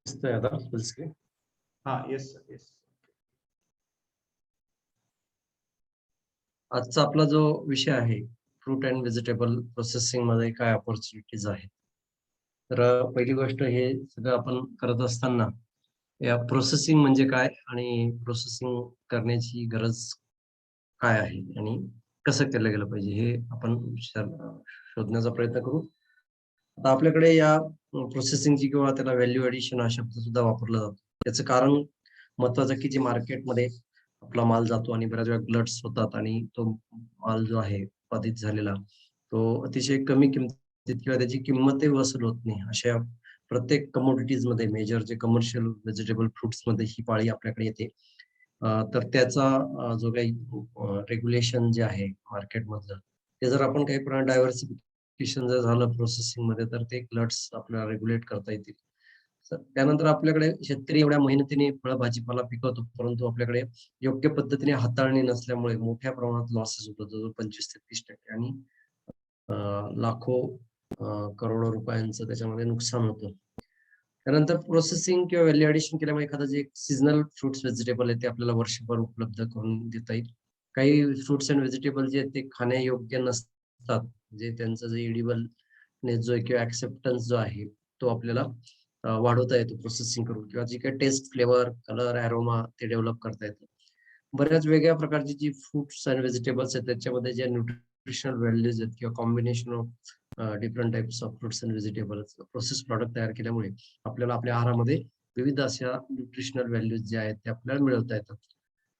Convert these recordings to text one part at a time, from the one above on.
दिसतोय आता फुल screen. Yes sir, yes. आजचा आपला जो विषय आहे, फ्रूट अँड व्हेजिटेबल प्रोसेसिंग मध्ये काय अपॉर्च्युनिटीज आहेत. तर पहिली गोष्ट, हे सगळं आपण करत असताना या प्रोसेसिंग म्हणजे काय आणि प्रोसेसिंग करण्याची गरज काय आहे आणि कसं केलं गेलं पाहिजे, हे आपण शोधण्याचा प्रयत्न करू. आता आपल्याकडे या प्रोसेसिंगची किंवा त्याला व्हॅल्यू ॲडिशन हा शब्द सुद्धा वापरला जातो. त्याचं कारण महत्वाचं की जे मार्केटमध्ये आपला माल जातो आणि बऱ्याच वेळा ग्लट्स होतात आणि तो माल जो आहे उत्पादित झालेला, तो अतिशय कमी किमतीत किंवा त्याची किंमतही वसूल होत नाही. अशा प्रत्येक कमोडिटीजमध्ये मेजर जे कमर्शियल व्हेजिटेबल फ्रुट्समध्ये ही पाळी आपल्याकडे येते. तर त्याचा जो काही रेग्युलेशन जे आहे मार्केटमधलं, ते जर आपण काही प्रमाणात डायव्हर्सिफिकेशन जर झालं प्रोसेसिंगमध्ये, तर ते ग्लट्स आपल्याला रेग्युलेट करता येतील. तर त्यानंतर आपल्याकडे शेतकरी एवढ्या मेहनतीने फळभाजीपाला पिकवतो, परंतु आपल्याकडे योग्य पद्धतीने हाताळणी नसल्यामुळे मोठ्या प्रमाणात लॉसेस होतात, जवळजवळ 25% ते 30% आणि अ, लाखो करोडो रुपयांचं त्याच्यामध्ये नुकसान होतं. त्यानंतर प्रोसेसिंग किंवा व्हॅल्यू ॲडिशन केल्यामुळे एखादं जे सीझनल फ्रुट्स, व्हेजिटेबल आहे ते आपल्याला वर्षभर उपलब्ध करून देता येईल. काही फ्रुट्स अँड व्हेजिटेबल जे आहेत ते खाण्यायोग्य नसतात. म्हणजे त्यांचं जे इडिबलनेस जो आहे किंवा ॲक्सेप्टन्स जो आहे, तो आपल्याला वाढवता येतो प्रोसेसिंग करून किंवा जी काही टेस्ट, फ्लेवर, कलर, अरोमा ते डेव्हलप करता येतं. बऱ्याच वेगळ्या प्रकारची जी फ्रुट्स अँड व्हेजिटेबल्स आहेत त्याच्यामध्ये ज्या न्यूट्रिशनल व्हॅल्यूज आहेत किंवा combination of different types of fruits and vegetables process product तयार केल्यामुळे आपल्याला आपल्या आहारामध्ये विविध अशा न्यूट्रिशनल व्हॅल्यूज ज्या आहेत ते आपल्याला मिळवता येतात.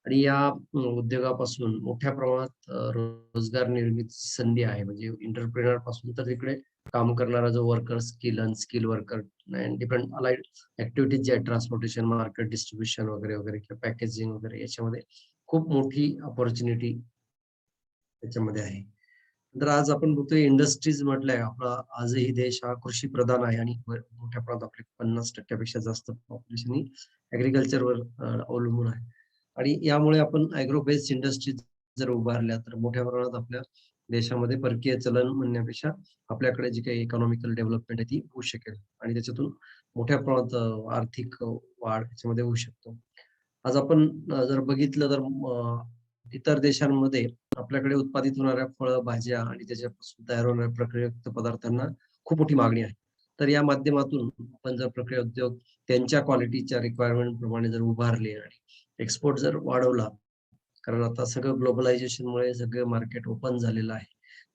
आणि या उद्योगापासून मोठ्या प्रमाणात रोजगार निर्मितीची संधी आहे. म्हणजे एंटरप्रेन्योर पासून तर तिकडे काम करणारा जो worker, skill, unskilled worker and different allied activities जे आहेत, ट्रान्सपोर्टेशन, मार्केट, डिस्ट्रिब्युशन वगैरे, वगैरे किंवा पॅकेजिंग वगैरे, याच्यामध्ये खूप मोठी अपॉर्च्युनिटी त्याच्यामध्ये आहे. तर आज आपण बघतोय इंडस्ट्रीज म्हटलंय, आपला आजही देश हा कृषी प्रधान आहे आणि मोठ्या प्रमाणात आपले 50% पेक्षा जास्त पॉप्युलेशन ही ॲग्रीकल्चरवर अवलंबून आहे. आणि यामुळे आपण ॲग्रो बेस्ड इंडस्ट्रीज जर उभारल्या, तर मोठ्या प्रमाणात आपल्या देशामध्ये परकीय चलन म्हणण्यापेक्षा आपल्याकडे जी काही इकॉनॉमिकल डेव्हलपमेंट आहे ती होऊ शकेल आणि त्याच्यातून मोठ्या प्रमाणात आर्थिक वाढ याच्यामध्ये होऊ शकतो. आज आपण जर बघितलं तर इतर देशांमध्ये आपल्याकडे उत्पादित होणाऱ्या फळं, भाज्या आणि त्याच्यापासून तयार होणाऱ्या प्रक्रियायुक्त पदार्थांना खूप मोठी मागणी आहे. तर या माध्यमातून आपण जर प्रक्रिया उद्योग त्यांच्या क्वालिटीच्या रिक्वायरमेंट प्रमाणे जर उभारले आणि एक्सपोर्ट जर वाढवला, कारण आता सगळं ग्लोबलायझेशनमुळे सगळं मार्केट ओपन झालेलं आहे.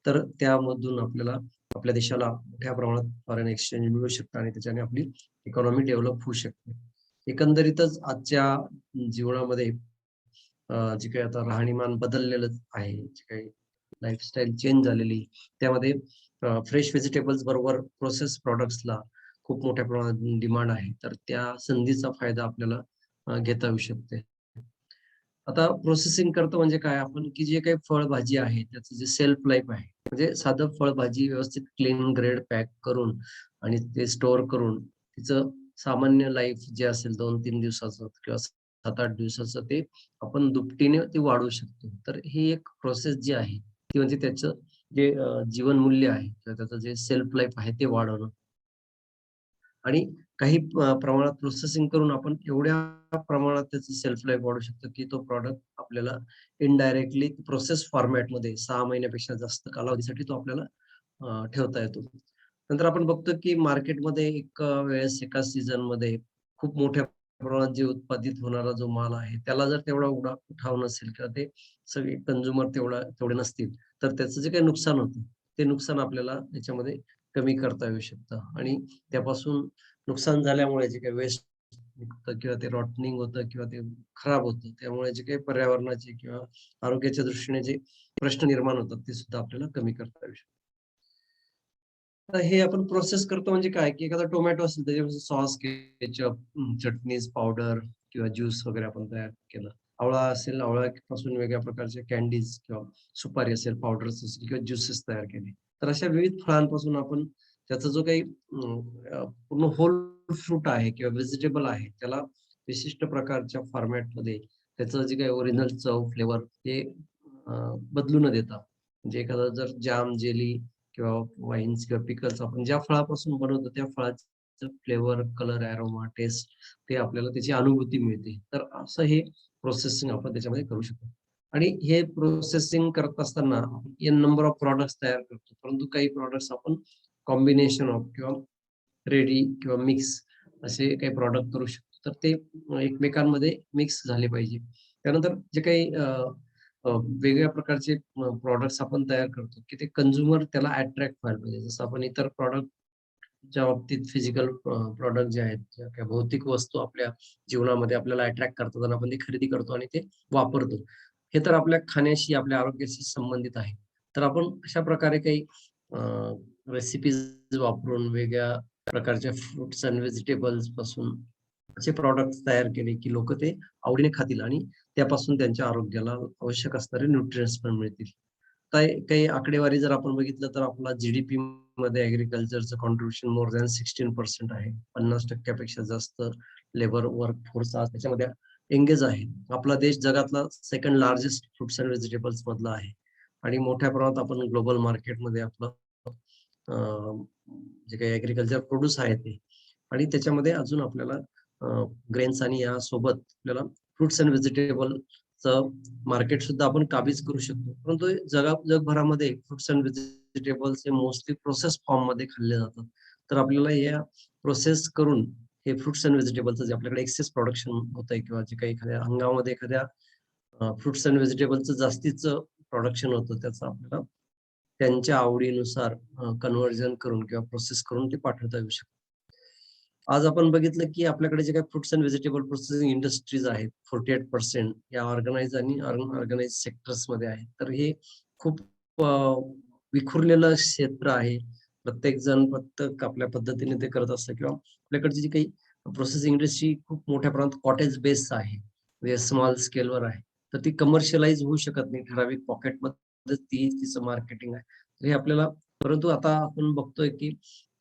तर त्यामधून आपल्याला आपल्या देशाला मोठ्या प्रमाणात फॉरेन एक्सचेंज मिळू शकतं आणि त्याच्याने आपली इकॉनॉमी डेव्हलप होऊ शकते. एकंदरीतच आजच्या जीवनामध्ये जे काही आता राहणीमान बदललेलं आहे, जे काही लाईफस्टाईल चेंज झालेली, त्यामध्ये फ्रेश व्हेजिटेबल्स बरोबर प्रोसेस प्रॉडक्ट्सला खूप मोठ्या प्रमाणात डिमांड आहे. तर त्या संधीचा फायदा आपल्याला घेता येऊ शकते. आता प्रोसेसिंग करतो म्हणजे काय, आपण की जे काही फळभाजी आहे त्याचं जे सेल्फ लाईफ आहे, म्हणजे साधं फळभाजी व्यवस्थित क्लीन ग्रेड पॅक करून आणि ते स्टोअर करून तिचं सामान्य लाईफ जे असेल 2-3 दिवसाचं किंवा 7-8 दिवसाचं, ते आपण दुपटीने ते वाढवू शकतो. तर ही एक प्रोसेस जी आहे ती म्हणजे त्याचं जे जीवनमूल्य आहे किंवा त्याचं जे सेल्फ लाईफ आहे ते वाढवणं. आणि काही प्रमाणात प्रोसेसिंग करून आपण एवढ्या प्रमाणात त्याचं सेल्फ लाईफ वाढवू शकतो, की तो प्रॉडक्ट आपल्याला इनडायरेक्टली प्रोसेस फॉर्मॅटमध्ये 6 महिन्यापेक्षा जास्त कालावधीसाठी तो आपल्याला ठेवता येतो. नंतर आपण बघतो, की मार्केटमध्ये एक वेळेस एका सीझनमध्ये खूप मोठ्या प्रमाणात जे उत्पादित होणारा जो माल आहे, त्याला जर तेवढा उठाव नसेल किंवा ते सगळे कंझ्युमर तेवढे नसतील, तर त्याचं जे काही नुकसान होतं, ते नुकसान आपल्याला याच्यामध्ये कमी करता येऊ शकतं आणि त्यापासून नुकसान झाल्यामुळे जे काही वेस्ट निघतं किंवा ते रॉटनिंग होतं किंवा ते खराब होतं, त्यामुळे जे काही पर्यावरणाचे किंवा आरोग्याच्या दृष्टीने जे प्रश्न निर्माण होतात, ते सुद्धा आपल्याला कमी करता येऊ शकतात. तर हे आपण प्रोसेस करतो म्हणजे काय, की एखादा टोमॅटो असेल त्याच्यापासून सॉस, केचप, चटणीज, पावडर किंवा ज्यूस वगैरे आपण तयार केलं. आवळा असेल, आवळ्यापासून वेगळ्या प्रकारचे कँडीज किंवा सुपारी असेल, पावडर्स असेल किंवा ज्युसेस तयार केले. तर अशा विविध फळांपासून आपण त्याचा जो काही पूर्ण होल फ्रूट आहे किंवा व्हेजिटेबल आहे, त्याला विशिष्ट प्रकारच्या फॉर्मॅटमध्ये त्याचं जे काही ओरिजिनल चव, फ्लेवर ते बदलू न देता, म्हणजे एखादा जर जॅम, जेली किंवा वाईन्स किंवा पिकल्स आपण ज्या फळापासून बनवतो त्या फळाची फ्लेवर, कलर, अरोमा, टेस्ट ते आपल्याला त्याची अनुभूती मिळते. तर असं हे प्रोसेसिंग आपण त्याच्यामध्ये करू शकतो. आणि हे प्रोसेसिंग करत असताना एन नंबर ऑफ प्रॉडक्ट्स तयार करतो. परंतु काही प्रॉडक्ट्स आपण कॉम्बिनेशन ऑफ किंवा रेडी किंवा मिक्स असे काही प्रॉडक्ट करू शकतो. तर ते एकमेकांमध्ये मिक्स झाले पाहिजे. त्यानंतर जे काही वेगवेगळ्या प्रकारचे प्रॉडक्ट्स आपण तयार करतो, की ते कंझ्युमर त्याला अट्रॅक्ट व्हायला पाहिजे. जसं आपण इतर प्रॉडक्टच्या बाबतीत फिजिकल प्रॉडक्ट जे आहेत, ज्या काही भौतिक वस्तू आपल्या जीवनामध्ये आपल्याला अट्रॅक्ट करतात आणि आपण ती खरेदी करतो आणि ते वापरतो. हे तर आपल्या खाण्याशी, आपल्या आरोग्याशी संबंधित आहे. तर आपण अशा प्रकारे काही रेसिपीज वापरून वेगळ्या प्रकारच्या फ्रुट्स अँड व्हेजिटेबल्स पासून असे प्रॉडक्ट्स तयार केले, की लोकं ते आवडीने खातील आणि त्यापासून त्यांच्या आरोग्याला आवश्यक असणारे न्यूट्रिएंट्स पण मिळतील. काही काही आकडेवारी जर आपण बघितलं तर आपला जी-डी-पी मध्ये ॲग्रीकल्चरचं कॉन्ट्रिब्युशन मोर दॅन 16% आहे. 50% पेक्षा जास्त लेबर वर्कफोर्स आज त्याच्यामध्ये एंगेज आहे. आपला देश जगातला second largest fruits and vegetables मधला आहे आणि मोठ्या प्रमाणात आपण ग्लोबल मार्केटमध्ये आपलं जे काही ॲग्रीकल्चर प्रोड्यूस आहे ते आणि त्याच्यामध्ये अजून आपल्याला ग्रेन्स आणि यासोबत आपल्याला फ्रुट्स अँड व्हेजिटेबलचं मार्केट सुद्धा आपण काबीज करू शकतो. परंतु जगभरामध्ये फ्रुट्स अँड व्हेजिटेबल्स हे मोस्टली प्रोसेस फॉर्ममध्ये खाल्ले जातात. तर आपल्याला या प्रोसेस करून हे फ्रुट्स अँड व्हेजिटेबलचं जे आपल्याकडे एक्सेस प्रोडक्शन होतंय किंवा जे काही एखाद्या हंगामामध्ये एखाद्या फ्रुट्स अँड व्हेजिटेबलचं जास्तीचं प्रोडक्शन होतं, त्याचं आपल्याला त्यांच्या आवडीनुसार कन्व्हर्जन करून किंवा प्रोसेस करून ते पाठवता येऊ शकतं. आज आपण बघितलं, की आपल्याकडे जे काही fruits and vegetable processing industries आहेत, 48% या ऑर्गनाइज्ड आणि अनऑर्गनाइज्ड सेक्टर्समध्ये आहेत. तर हे खूप अ, विखुरलेलं क्षेत्र आहे. प्रत्येक जण प्रत्येक आपल्या पद्धतीने ते करत असतं किंवा आपल्याकडची जी काही प्रोसेसिंग इंडस्ट्री खूप मोठ्या प्रमाणात कॉटेज बेस्ड आहे. म्हणजे स्मॉल स्केलवर आहे. तर ती कमर्शियलाइज होऊ शकत नाही. ठराविक पॉकेटमध्येच ती तिचं मार्केटिंग आहे. तर हे आपल्याला परंतु आता आपण बघतोय, की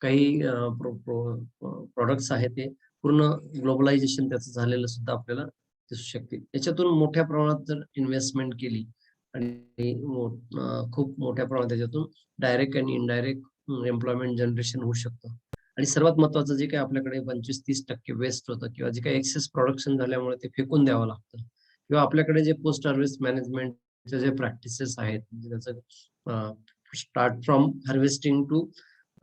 काही प्रॉडक्ट्स आहेत ते पूर्ण ग्लोबलायझेशन त्याचं झालेलं सुद्धा आपल्याला दिसू शकते. याच्यातून मोठ्या प्रमाणात जर इन्व्हेस्टमेंट केली आणि खूप मोठ्या प्रमाणात त्याच्यातून डायरेक्ट आणि इनडायरेक्ट एम्प्लॉयमेंट जनरेशन होऊ शकतं. आणि सर्वात महत्त्वाचं जे काही आपल्याकडे 25-30% वेस्ट होतं किंवा जे काही एक्सेस प्रोडक्शन झाल्यामुळे ते फेकून द्यावं लागतं किंवा आपल्याकडे जे पोस्ट हार्वेस्ट मॅनेजमेंटचे जे प्रॅक्टिसेस आहेत, म्हणजे त्याचं start from harvesting to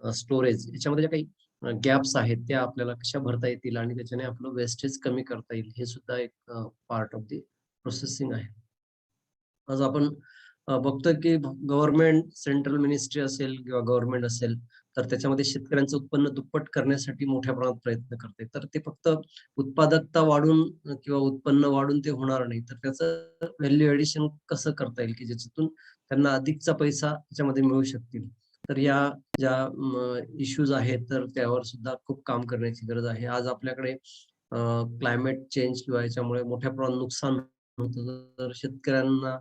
storage याच्यामध्ये ज्या काही गॅप्स आहेत त्या आपल्याला कशा भरता येतील आणि त्याच्याने आपलं वेस्टेज कमी करता येईल हे सुद्धा एक पार्ट ऑफ द प्रोसेसिंग आहे. आज आपण बघतोय की गव्हर्नमेंट सेंट्रल मिनिस्ट्री असेल किंवा गव्हर्नमेंट असेल, तर त्याच्यामध्ये शेतकऱ्यांचं उत्पन्न दुप्पट करण्यासाठी मोठ्या प्रमाणात प्रयत्न करते. तर ते फक्त उत्पादकता वाढून किंवा उत्पन्न वाढून ते होणार नाही. तर त्याचं व्हॅल्यू एडिशन कसं करता येईल, की ज्याच्यातून त्यांना अधिकचा पैसा त्याच्यामध्ये मिळू शकतील. तर या ज्या इश्यूज आहेत, तर त्यावर सुद्धा खूप काम करण्याची गरज आहे. आज आपल्याकडे क्लायमेट चेंज किंवा याच्यामुळे मोठ्या प्रमाणात नुकसान होतं. तर शेतकऱ्यांना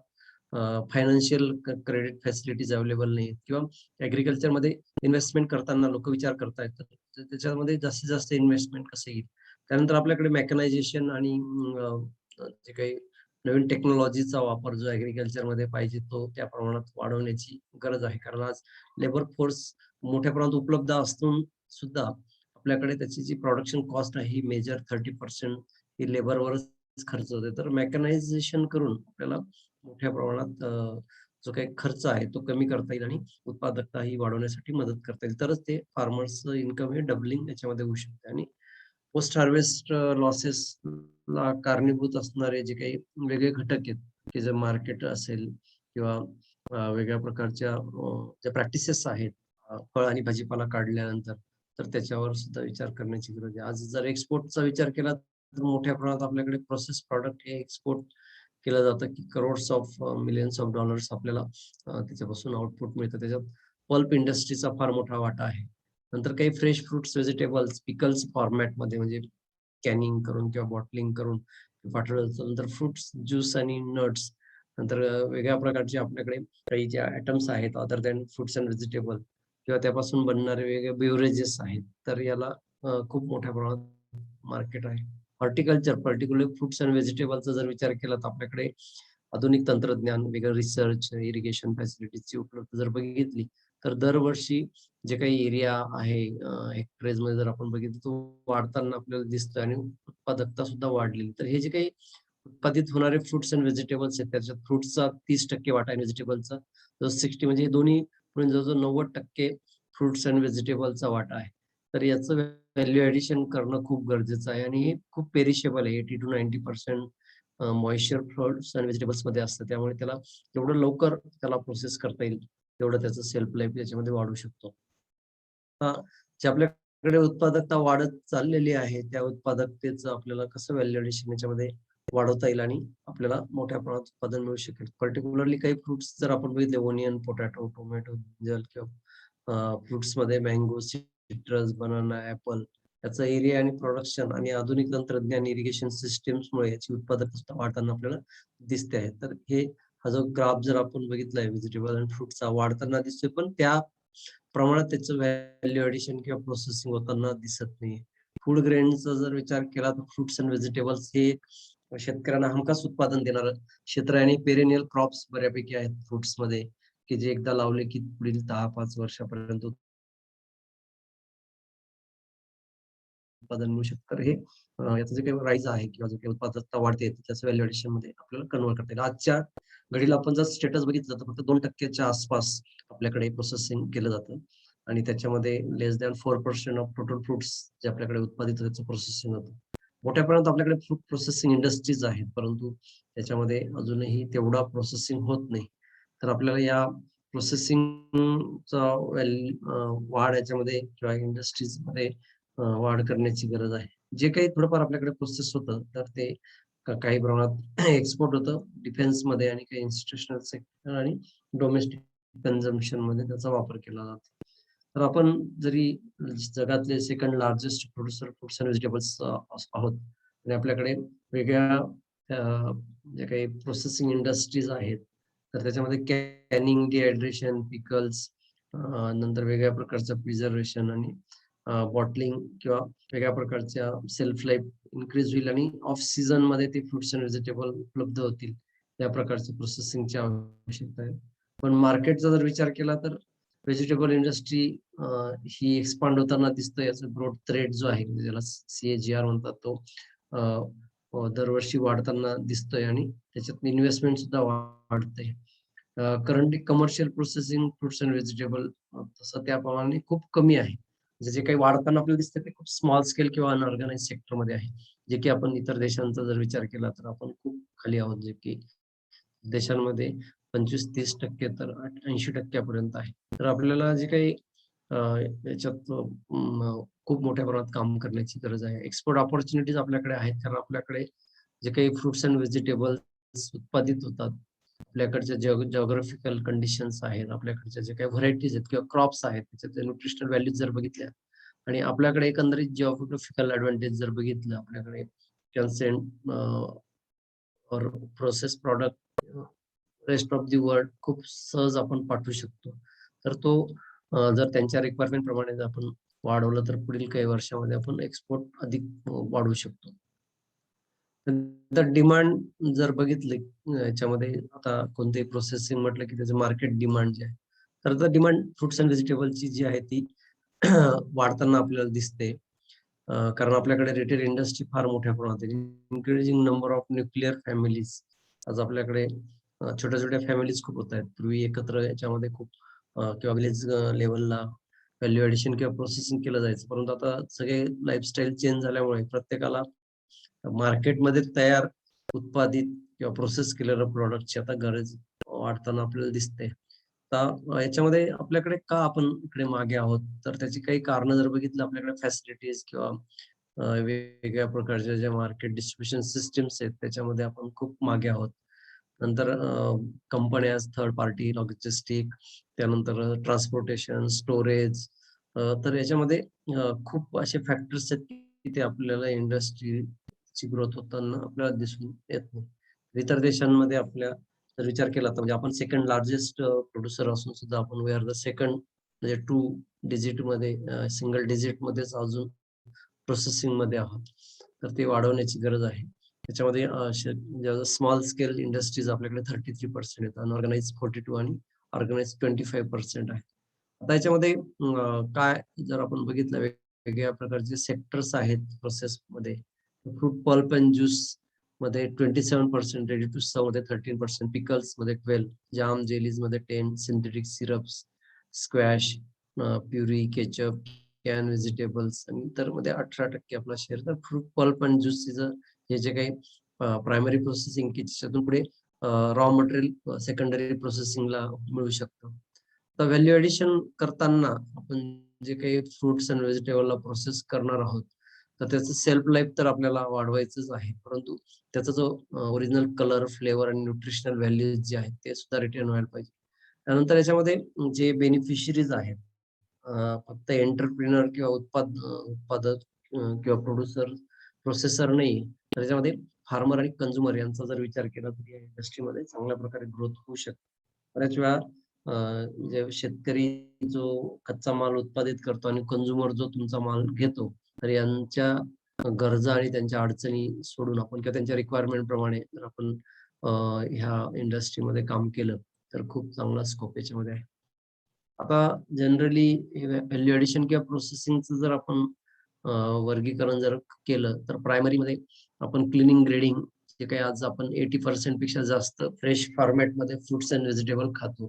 फायनान्शियल क्रेडिट फॅसिलिटीज अवेलेबल नाहीत किंवा ॲग्रीकल्चरमध्ये इन्व्हेस्टमेंट करताना लोकं विचार करतायत, तर त्याच्यामध्ये जास्तीत जास्त इन्व्हेस्टमेंट कसं येईल? त्यानंतर आपल्याकडे मेकॅनायझेशन आणि जे काही नवीन टेक्नॉलॉजीचा वापर जो ॲग्रीकल्चरमध्ये पाहिजे तो त्या प्रमाणात वाढवण्याची गरज आहे. कारण आज लेबर फोर्स मोठ्या प्रमाणात उपलब्ध असून सुद्धा आपल्याकडे त्याची जी प्रोडक्शन कॉस्ट आहे ही मेजर 30% ही लेबरवरच खर्च होते. तर मेकॅनायझेशन करून आपल्याला मोठ्या प्रमाणात जो काही खर्च आहे तो कमी करता येईल आणि उत्पादकता ही वाढवण्यासाठी मदत करता येईल. तरच ते फार्मर्सचं इन्कम हे डबलिंग याच्यामध्ये होऊ शकते आणि पोस्ट हार्वेस्ट लॉसेसला कारणीभूत असणारे जे काही वेगळे घटक आहेत, की जर मार्केट असेल किंवा वेगळ्या प्रकारच्या ज्या प्रॅक्टिसेस आहेत, फळ आणि भाजीपाला काढल्यानंतर, तर त्याच्यावर सुद्धा विचार करण्याची गरज आहे. आज जर एक्सपोर्टचा विचार केला, तर मोठ्या प्रमाणात आपल्याकडे प्रोसेस प्रॉडक्ट हे एक्सपोर्ट केलं जातं, की crores of millions of dollars आपल्याला त्याच्यापासून आउटपुट मिळतं. त्याच्यात पल्प इंडस्ट्रीचा फार मोठा वाटा आहे. नंतर काही फ्रेश फ्रुट्स, व्हेजिटेबल्स, पिकल्स फॉर्मॅटमध्ये म्हणजे कॅनिंग करून किंवा बॉटलिंग करून पाठवलं जातं. नंतर फ्रुट्स, ज्यूस आणि नट्स. नंतर वेगळ्या प्रकारचे आपल्याकडे काही जे आयटम्स आहेत other than fruits and vegetable किंवा त्यापासून बनणारे वेगळे बेव्हरेजेस आहेत. तर याला खूप मोठ्या प्रमाणात मार्केट आहे. हॉर्टिकल्चर पर्टिक्युलरली फ्रुट्स अँड व्हेजिटेबलचा जर विचार केला तर आपल्याकडे आधुनिक तंत्रज्ञान, वेगळं रिसर्च, इरिगेशन फॅसिलिटीजची उपलब्ध जर बघितली, तर दरवर्षी जे काही एरिया आहे हेक्टरेज मध्ये जर आपण बघितलं तो वाढताना आपल्याला दिसतं आणि उत्पादकता सुद्धा वाढलेली. तर हे जे काही उत्पादित होणारे फ्रुट्स अँड व्हेजिटेबल्स आहेत त्याच्यात फ्रुट्सचा 30% वाटा आहे, व्हेजिटेबलचा जो 60 म्हणजे हे दोन्ही मिळून जवळजवळ 90% फ्रुट्स अँड व्हेजिटेबलचा वाटा आहे. तर याचं व्हॅल्यू ॲडिशन करणं खूप गरजेचं आहे आणि हे खूप पेरिशेबल आहे. 80 to 90% मॉइश्चर फ्रुट्स अँड व्हेजिटेबल्समध्ये असतं. त्यामुळे त्याला जेवढं लवकर त्याला प्रोसेस करता येईल, तेवढं त्याचं शेल्फ लाईफ याच्यामध्ये वाढू शकतो. हां, जे आपल्याकडे उत्पादकता वाढत चाललेली आहे, त्या उत्पादकतेचं आपल्याला कसं व्हॅल्यू ॲडिशन याच्यामध्ये वाढवता येईल आणि आपल्याला मोठ्या प्रमाणात उत्पादन मिळू शकेल. पर्टिक्युलरली काही फ्रुट्स जर आपण बघितले ओनियन, पोटॅटो, टोमॅटो, ब्रिंजल किंवा फ्रुट्समध्ये मँगो, सिट्रस, बनाना, ॲपल याचा एरिया आणि प्रोडक्शन आणि आधुनिक तंत्रज्ञान इरिगेशन सिस्टम्समुळे याची उत्पादकता वाढताना आपल्याला दिसते आहे. तर हा जो ग्राफ जर आपण बघितलाय व्हेजिटेबल आणि फ्रुटचा वाढताना दिसतोय, पण त्या प्रमाणात त्याचं व्हॅल्यू ॲडिशन किंवा प्रोसेसिंग होताना दिसत नाही. फूड ग्रेनचा जर विचार केला तर फ्रुट्स अँड व्हेजिटेबल्स हे शेतकऱ्यांना हमखास उत्पादन देणारं क्षेत्र आहे आणि पेरेनियल क्रॉप्स बऱ्यापैकी आहेत फ्रुट्समध्ये, की जे एकदा लावले की पुढील 10-5 वर्षापर्यंत उत्पादन मिळू शकतं. तर हे याचं जे काही राईज आहे किंवा जो काही उत्पादकता वाढते त्याचं व्हॅल्यू ॲडिशनमध्ये आपल्याला कन्व्हर्ट करता येईल. आजच्या घडीला आपण जर स्टेटस बघितलं तर फक्त 2% च्या आसपास आपल्याकडे प्रोसेसिंग केलं जातं आणि त्याच्यामध्ये लेस दॅन 4% ऑफ टोटल फ्रुट्स जे आपल्याकडे उत्पादित होतात त्याचं प्रोसेसिंग होतं. मोठ्या प्रमाणात आपल्याकडे फ्रूट प्रोसेसिंग इंडस्ट्रीज आहेत, परंतु त्याच्यामध्ये अजूनही तेवढा प्रोसेसिंग होत नाही. तर आपल्याला या प्रोसेसिंगचा वाढ याच्यामध्ये किंवा इंडस्ट्रीजमध्ये वाढ करण्याची गरज आहे. जे काही थोडंफार आपल्याकडे प्रोसेस होतं, तर ते काही प्रमाणात एक्सपोर्ट होतं डिफेन्समध्ये आणि काही इन्स्टिट्यूशनल सेक्टर आणि डोमेस्टिक कन्झम्पशनमध्ये त्याचा वापर केला जातो. तर आपण जरी जगातले second largest producer fruits and vegetables आहोत आणि आपल्याकडे वेगळ्या जे काही प्रोसेसिंग इंडस्ट्रीज आहेत, तर त्याच्यामध्ये कॅनिंग, डिहायड्रेशन, पिकल्स नंतर वेगळ्या प्रकारचं प्रिझर्वेशन आणि बॉटलिंग किंवा वेगळ्या प्रकारच्या सेल्फ लाईफ इन्क्रीज होईल आणि ऑफ सीझन मध्ये ते फ्रुट्स अँड व्हेजिटेबल उपलब्ध होतील. त्या प्रकारची प्रोसेसिंगची आवश्यकता आहे. पण मार्केटचा जर विचार केला तर व्हेजिटेबल इंडस्ट्री ही एक्सपांड होताना दिसतंय. याचा ग्रोथ रेट जो आहे म्हणजे ज्याला CAGR म्हणतात तो अ, दरवर्षी वाढताना दिसतोय आणि त्याच्यात इन्व्हेस्टमेंट सुद्धा वाढते. Currently commercial processing fruits and vegetable तसं त्याप्रमाणे खूप कमी आहे. म्हणजे जे काही वाढताना आपल्याला दिसतं ते खूप स्मॉल स्केल किंवा अनऑर्गनाइज्ड सेक्टरमध्ये आहे. जे की आपण इतर देशांचा जर विचार केला तर आपण खूप खाली आहोत. जे की देशांमध्ये 25-30% तर 80% पर्यंत आहे. तर आपल्याला जे काही अ, याच्यात खूप मोठ्या प्रमाणात काम करण्याची गरज आहे. एक्सपोर्ट अपॉर्च्युनिटीज आपल्याकडे आहेत. कारण आपल्याकडे जे काही फ्रुट्स अँड व्हेजिटेबल्स उत्पादित होतात, आपल्याकडच्या जिओग्राफिकल कंडिशन्स आहेत, आपल्याकडच्या जे काही व्हरायटीज आहेत किंवा क्रॉप्स आहेत, त्याच्यातल्या न्यूट्रिशनल व्हॅल्यूज जर बघितल्या आणि आपल्याकडे एकंदरीत जिओग्राफिकल एडवांटेज जर बघितलं, आपल्याकडे कन्सेंट और process product rest of the world खूप सहज आपण पाठवू शकतो. तर तो जर त्यांच्या रिक्वायरमेंट प्रमाणे जर आपण वाढवलं, तर पुढील काही वर्षामध्ये आपण एक्सपोर्ट अधिक वाढवू शकतो. नंतर डिमांड जर बघितली याच्यामध्ये आता कोणतेही प्रोसेसिंग म्हटलं, की त्याचं मार्केट डिमांड जे आहे, तर आता डिमांड फ्रुट्स अँड व्हेजिटेबलची जी आहे ती वाढताना आपल्याला दिसते. कारण आपल्याकडे रिटेल इंडस्ट्री फार मोठ्या प्रमाणात आहे. Increasing number of nuclear families आज आपल्याकडे छोट्या-छोट्या फॅमिलीज खूप होत आहेत. पूर्वी एकत्र याच्यामध्ये खूप किंवा विलेज लेव्हलला व्हॅल्यू एडिशन किंवा प्रोसेसिंग केलं जायचं. परंतु आता सगळे लाईफस्टाईल चेंज झाल्यामुळे प्रत्येकाला मार्केटमध्ये तयार, उत्पादित किंवा प्रोसेस केलेल्या प्रॉडक्टची आता गरज वाढताना आपल्याला दिसते. आता याच्यामध्ये आपल्याकडे का आपण इकडे मागे आहोत? तर त्याची काही कारणं जर बघितलं आपल्याकडे फॅसिलिटीज किंवा वेगवेगळ्या प्रकारच्या ज्या मार्केट डिस्ट्रिब्युशन सिस्टम्स आहेत त्याच्यामध्ये आपण खूप मागे आहोत. नंतर कंपन्याज, थर्ड पार्टी लॉजिस्टिक, त्यानंतर ट्रान्सपोर्टेशन, स्टोरेज तर याच्यामध्ये खूप असे फॅक्टर्स आहेत की ते आपल्याला इंडस्ट्रीची ग्रोथ होताना आपल्याला दिसून येत नाही. इतर देशांमध्ये आपल्या जर विचार केला तर म्हणजे आपण सेकंड लार्जेस्ट प्रोड्युसर असून सुद्धा आपण वी आर द सेकंड म्हणजे 2 डिजिटमध्ये सिंगल डिजिटमध्येच अजून प्रोसेसिंगमध्ये आहोत. तर ते वाढवण्याची गरज आहे. त्याच्यामध्ये स्मॉल स्केल इंडस्ट्रीज आपल्याकडे 33% आहेत. अनऑर्गनाइज्ड 42 आणि ऑर्गनाइज्ड 25% आहे. आता याच्यामध्ये काय जर आपण बघितलं वेगवेगळ्या प्रकारचे सेक्टर्स आहेत प्रोसेसमध्ये. फ्रूट पल्प अँड ज्यूस मध्ये 27%, रेडी टू सर्व्ह मध्ये 13%, पिकल्स मध्ये 12, जाम जेलीज मध्ये 10, synthetic syrups, squash, puree, ketchup, can vegetables आणि इतर मध्ये 18% आपला शेअर. तर फ्रूट पल्प अँड ज्यूसचं हे जे काही प्रायमरी प्रोसेसिंग की त्याच्यातून पुढे रॉ मटेरियल सेकंडरी प्रोसेसिंगला मिळू शकतं. तर व्हॅल्यू ॲडिशन करताना आपण जे काही फ्रुट्स अँड व्हेजिटेबलला प्रोसेस करणार आहोत, तर त्याचं सेल्फ लाईफ तर आपल्याला वाढवायचंच आहे. परंतु त्याचा जो ओरिजिनल कलर, फ्लेवर आणि न्यूट्रिशनल व्हॅल्यूज जे आहेत ते सुद्धा रिटेन व्हायला पाहिजे. त्यानंतर याच्यामध्ये जे बेनिफिशरीज आहेत, फक्त एंटरप्रेन्युअर किंवा उत्पादक किंवा प्रोड्युसर, प्रोसेसर नाही, तर त्याच्यामध्ये फार्मर आणि कंझ्युमर यांचा जर विचार केला तर या इंडस्ट्रीमध्ये चांगल्या प्रकारे ग्रोथ होऊ शकते. बऱ्याच वेळा जे शेतकरी जो कच्चा माल उत्पादित करतो आणि कंझ्युमर जो तुमचा माल घेतो, तर यांच्या गरजा आणि त्यांच्या अडचणी सोडून आपण किंवा त्यांच्या रिक्वायरमेंट प्रमाणे जर आपण ह्या इंडस्ट्रीमध्ये काम केलं, तर खूप चांगला स्कोप याच्यामध्ये आहे. आता जनरली व्हॅल्यू ॲडिशन किंवा प्रोसेसिंगचं जर आपण अ, वर्गीकरण जर केलं, तर प्रायमरीमध्ये आपण क्लीनिंग, ग्रेडिंग जे काही आज आपण 80% पेक्षा जास्त फ्रेश फॉर्मॅटमध्ये फ्रुट्स अँड व्हेजिटेबल खातो.